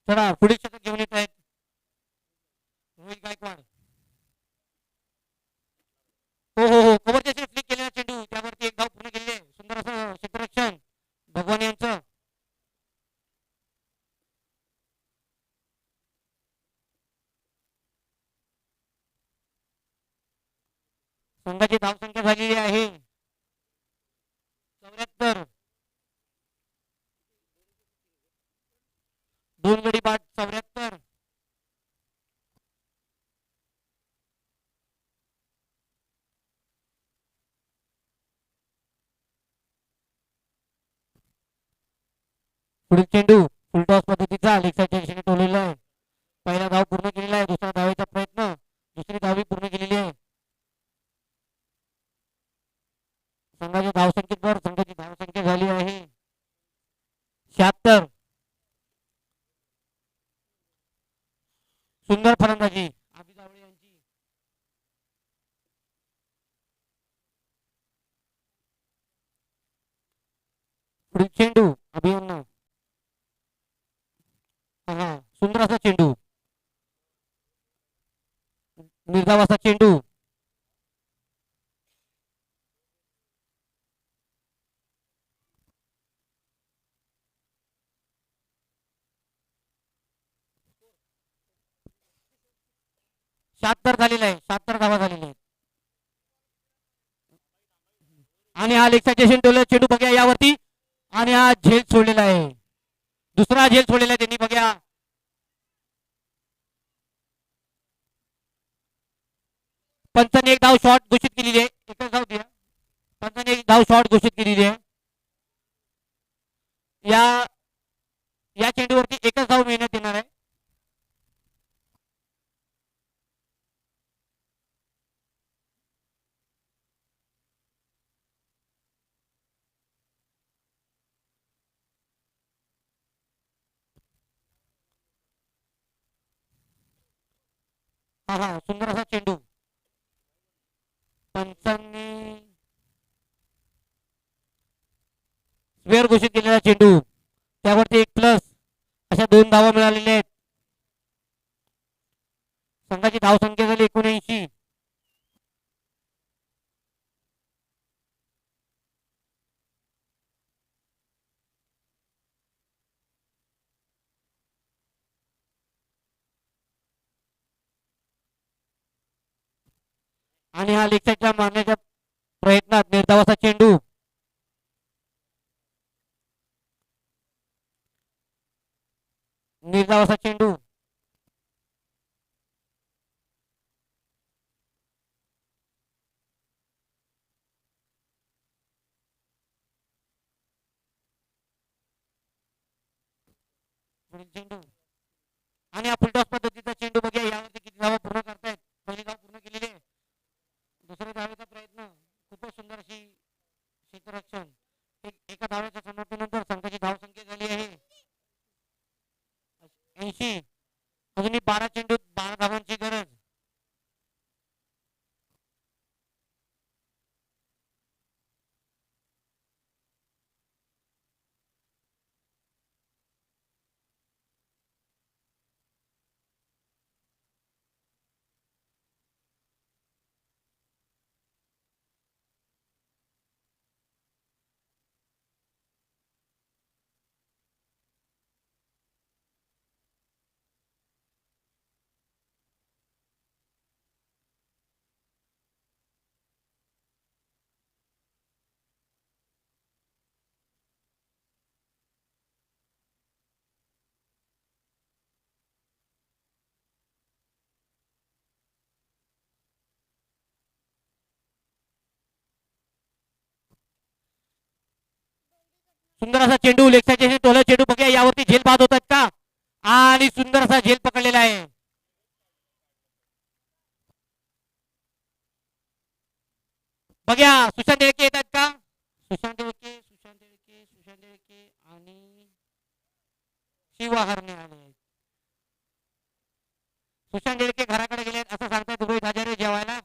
S1: चला पुढील षटक घेऊन येत आहेत रोहित गायकवाड. हो कव्हरच्या फ्लिक केलेला चेंडू, त्यावरती एक धाव पूर्ण केलेली आहे. सुंदर असं क्षेत्ररक्षण भगवान यांचं. संघाची धावसंख्या झालेली आहे 74. 2 गडी बाद 74. पुढील चेंडू फुलटॉस पद्धतीचा लेग साईडच्या दिशेने टोललेला आहे. पहिला धाव पूर्ण केलेला आहे, दुसरा धावेचा प्रयत्न, दुसरी धावी पूर्ण केलेली आहे. संघाच्या धावसंख्येवर संघाची धावसंख्या झाली आहे 76. सुंदर फलंदाजी अभि जावळे यांची. पुढील चेंडू अभियांना, सुंदर असा चेंडू, निर्धाव असा चेंडू. झालेला आहे, 76 धावा झालेल्या आहेत. आणि हा लेग साईडच्या चेंडू बघा यावरती, आणि हा झेल सोडलेला आहे, दुसरा झेल सोडलेला आहे त्यांनी बघा. पंचाने एक धाव शॉट घोषित केलेली आहे, एकच धाव द्या. पंचाने एक धाव शॉट घोषित केलेली आहे. या चेंडूवरती एकच धाव मिळण्यात येणार आहे. सुंदर असा चेंडू पंचांनी स्क्वेअर घोषित केलेला चेंडू, त्यावरती एक प्लस अशा 2 धावा मिळालेल्या आहेत. संघाची धावसंख्या झाली 79. आणि हा लेग साईडच्या मारण्याच्या प्रयत्नात निर्धावाचा चेंडू, निर्धावाचा चेंडू, पुढील चेंडू आणि हा फुलटॉस पद्धतीचा चेंडू बघूया यावरती किती धावा पूर्ण करतायत. पहिली धाव पूर्ण केलेली आहे. दुसऱ्या धावेचा प्रयत्न खूपच सुंदर अशी क्षेत्ररक्षण. एका धावेच्या समाप्तीनंतर संघाची धावसंख्या झाली आहे 80. अजूनही 12 चेंडूत 12 धावांची गरज. सुंदर असा चेंडू लेगच्या टोला चेंडू बघूया यावरती झेल बाद होतात का. आणि सुंदर असा झेल पकडलेला आहे. बघ्या सुशांत देळके येतात का. सुशांत देळके आणि शिवा हरणे आले. सुशांत देळके घराकडे गेले असं सांगतायत रोहित हजारे जेवायला.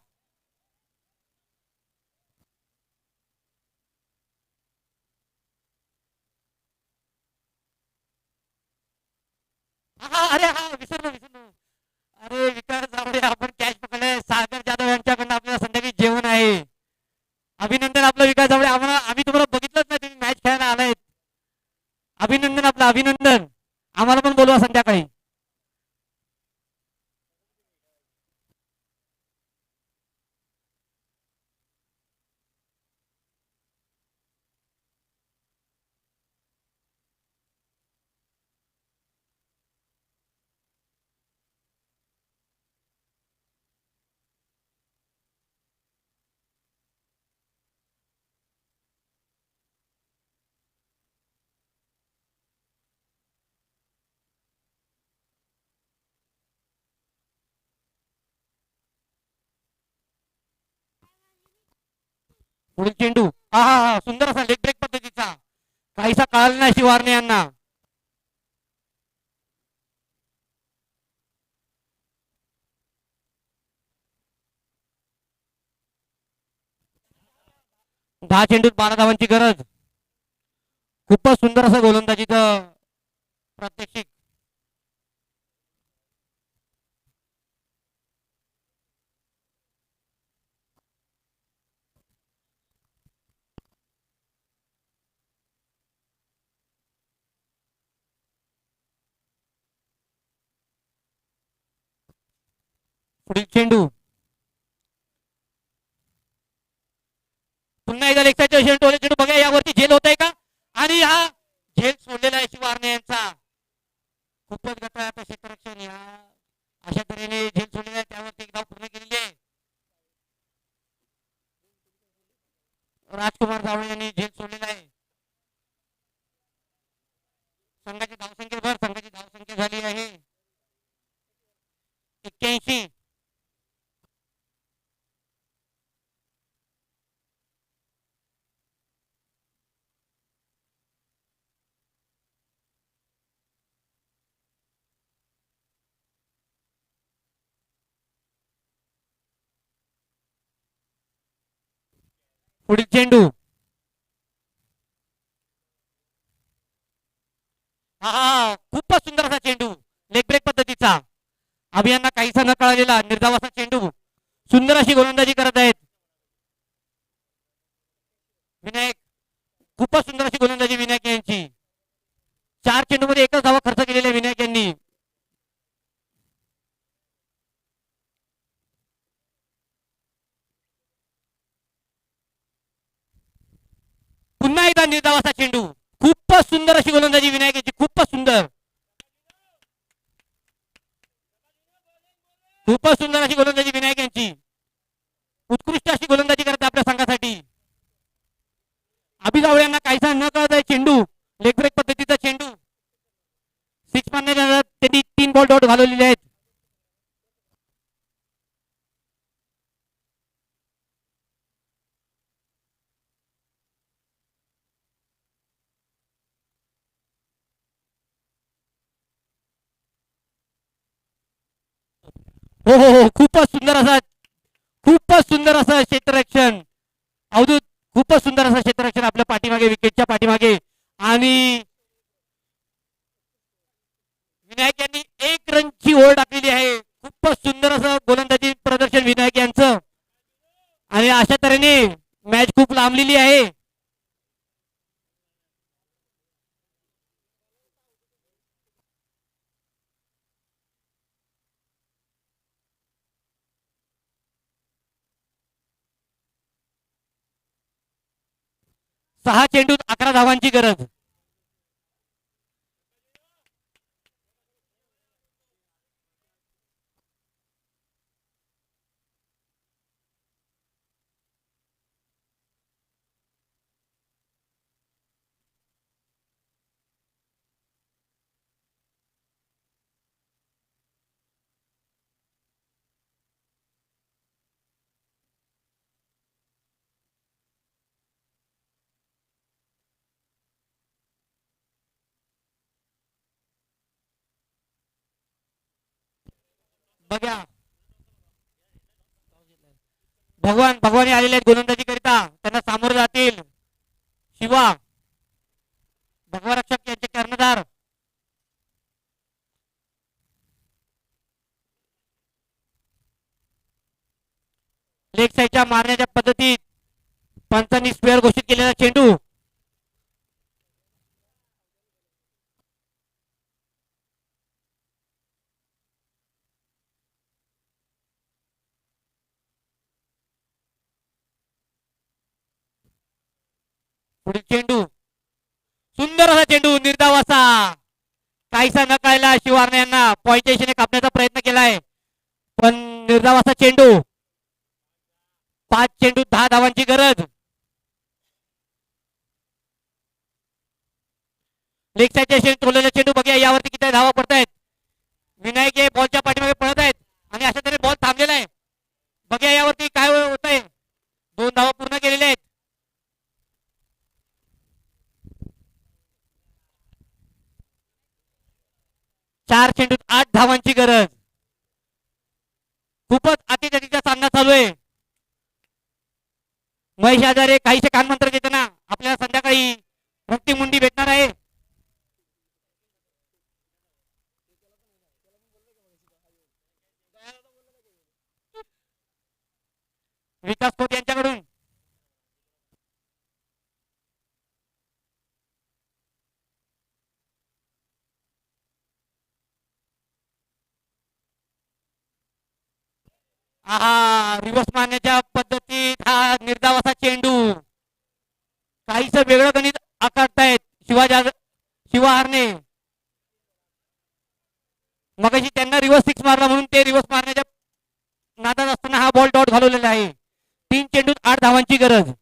S1: अरे हा विसरलो. अरे विकास जावळे आपण कॅच पकडले. सागर जाधव यांच्याकडनं आपल्याला संध्याकाळी जेवण आहे. अभिनंदन आपलं विकास जावळे. आम्ही तुम्हाला बघितलंच नाही, तुम्ही मॅच खेळायला आलायत. अभिनंदन आपलं अभिनंदन. आम्हाला पण बोलवा संध्याकाळी. पुढील चेंडू हा सुंदर असा लेग ब्रेक पद्धतीचा. काहीसा कळाला नाही शिवारणे यांना. दहा चेंडूत 12 धावांची गरज. खूपच सुंदर असं गोलंदाजीचं प्रात्यक्षिक. पुढील चेंडू पुन्हा एकदा लेगचा चेंडू बघा यावरती झेल होत आहे का. आणि हा झेल सोडलेला आहे शिवारणे यांचा. खूपच गटात क्षेत्ररक्षण या अशा तऱ्हेने झेल सोडलेला आहे. त्यावरती एक धाव पूर्ण केलेली आहे. राजकुमार जावळे यांनी झेल सोडलेला आहे. संघाची धावसंख्या झाली आहे 81. पुढील चेंडू हा खूपच सुंदर असा चेंडू लेग ब्रेक पद्धतीचा. अभियांना काहीसा न कळालेला निर्धाव असा चेंडू. सुंदर अशी गोलंदाजी करत आहेत विनायक. खूपच सुंदर अशी गोलंदाजी विनायक यांची. 4 चेंडू मध्ये एकच धावा खर्च केलेला विनायक यांनी. पुन्हा एकदा निर्धाव असा चेंडू. खूपच सुंदर अशी गोलंदाजी विनायक यांची. खूपच सुंदर अशी गोलंदाजी विनायक यांची. उत्कृष्ट अशी गोलंदाजी करते आपल्या संघासाठी. अभिजावळे यांना काहीसा न कळत आहे चेंडू लेग ब्रेक पद्धतीचा चेंडू. 6 डॉट घालवलेले आहेत. हो हो हो, खूपच सुंदर असं क्षेत्ररक्षण अवधूत. खूपच सुंदर असं क्षेत्ररक्षण आपल्या पाठीमागे, विकेटच्या पाठीमागे. आणि विनायक यांनी 1 रनची ओढ टाकलेली आहे. खूपच सुंदर असं गोलंदाजी प्रदर्शन विनायक यांचं. आणि अशा तऱ्हेने मॅच खूप लांबलेली आहे. सहा चेंडूत 11 धावांची गरज. बघा, भगवान आलेले आहेत गोलंदाजी करिता. त्यांना सामोरे जातील शिवा, भगवा रक्षक यांचे कर्णधार. लेग साईडच्या मारण्याच्या पद्धतीत पंचांनी स्क्वेअर घोषित केलेला चेंडू. पुढील चेंडू, सुंदर असा चेंडू, निर्धाव असा. काहीसा न कळला शिवारणे यांना पॉईंटच्या दिशेने कापण्याचा प्रयत्न केलाय, पण निर्धाव असा चेंडू. 5 चेंडू 10 धावांची गरज. लेग साईडच्या दिशेने तोडलेला चेंडू. बघूया यावरती किती धावा पडतायत. विनायक हे बॉलच्या पाठीमागे पळत आहेत आणि अशा तऱ्हेने बॉल थांबलेला आहे. बघूया यावरती काय होत आहे. 2 धावा पूर्ण केलेल्या आहेत. चार चेंडूत 8 धावांची गरज. खूपच अतिगतीचा सामना चालू आहे. महेश आजारे काहीसे कानमंत्र देताना आपल्याला संध्याकाळी मुक्ती मुंडी भेटणार आहे. विकास खोत यांच्याकडून रिवर्स मारण्याच्या पद्धतीत हा निर्धाव असा चेंडू. काहीच वेगळं गणित आकारतायत शिवा हरणे. मगाशी त्यांना रिवर्स 6 मारला म्हणून ते रिवर्स मारण्याच्या नादात असताना हा बॉल डॉट घालवलेला आहे. 3 चेंडूत 8 धावांची गरज.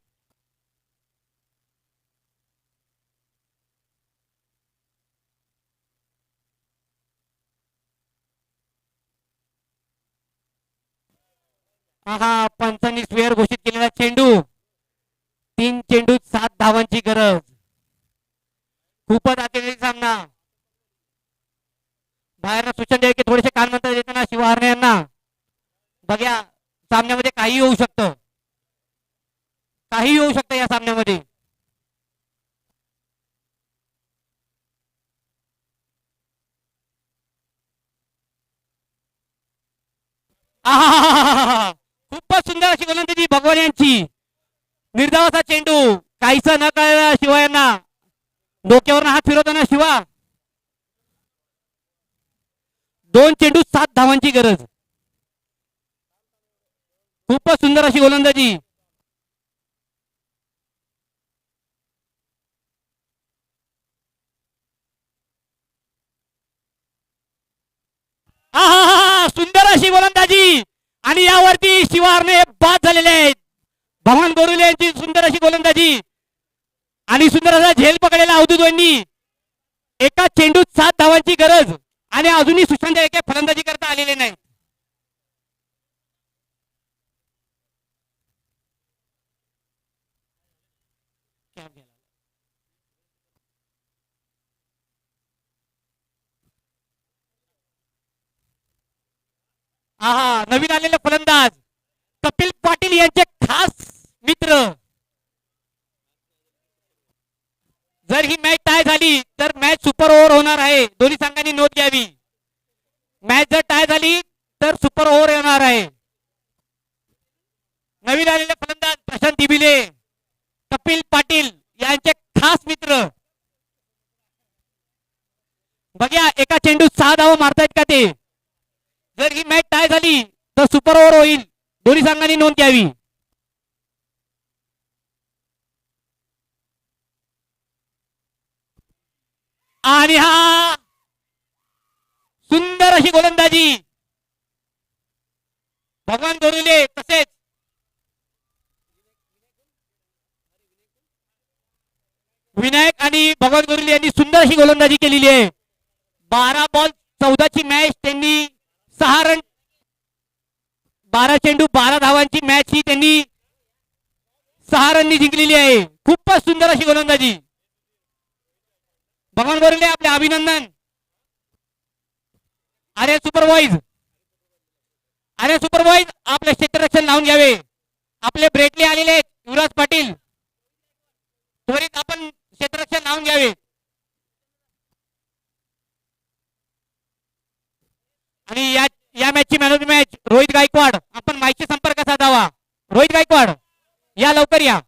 S1: पंचांनी स्क्वेअर घोषित केलेला चेंडू. 3 चेंडूत 7 धावांची गरज. खूपच अतिरेक सामना. बाहेर सूचना द्या की थोडेसे कानमंत्र देताना शिवा हरणे यांना. बघ्या, सामन्यामध्ये काही होऊ शकतं, काही होऊ शकतं या सामन्यामध्ये. खूपच सुंदर अशी गोलंदाजी भगवान यांची. निर्धावाचा चेंडू. काहीसा न कळला शिवा यांना. डोक्यावरून हात फिरवताना शिवा. 2 चेंडू 7 धावांची गरज. खूपच सुंदर अशी गोलंदाजी. सुंदर अशी गोलंदाजी. आणि यावरती शिवारने बाद झालेले आहेत. भगवान बोरुले यांची सुंदर अशी गोलंदाजी आणि सुंदर असा झेल पकडलेला अवधूत यांनी. एका चेंडूत 7 धावांची गरज आणि अजूनही सुशांत एक फलंदाजी करता आलेले नाही. आहा, नवीन आलेले फलंदाज कपिल पाटील यांचे खास मित्र. जर ही मॅच टाय झाली तर मॅच सुपर ओव्हर होणार आहे. दोन्ही संघांनी नोंद घ्यावी. मॅच जर टाय झाली तर सुपर ओव्हर येणार आहे. नवीन आलेले फलंदाज प्रशांत दिबिले, कपिल पाटील यांचे खास मित्र. बघा एका चेंडूत 6 धावा मारतायत का ते. जर ही मॅच टाय झाली तर सुपर ओव्हर होईल. दोन्ही संघांनी नोंद घ्यावी. आणि हा सुंदर अशी गोलंदाजी भगवान गोरुले तसेच विनायक आणि भगवान गोरुले यांनी सुंदर अशी गोलंदाजी केलेली आहे. 12 बॉल 14 ची मॅच त्यांनी 6 रन 12 चेंडू 12 धावांची मॅच ही त्यांनी 6 रननी जिंकलेली आहे. खूपच सुंदर अशी गोलंदाजी. भगवान गोरुले आपले अभिनंदन. अरे सुपरवाइज आपले क्षेत्ररक्षण लावून घ्यावे. आपले ब्रेकले आलेले आहेत युवराज पाटील. त्वरित आपण क्षेत्ररक्षण लावून घ्यावे. आणि या मॅचची man of the match Rohit Gaikwad. आपण माईकशी संपर्क साधावा. रोहित गायकवाड या लवकर या.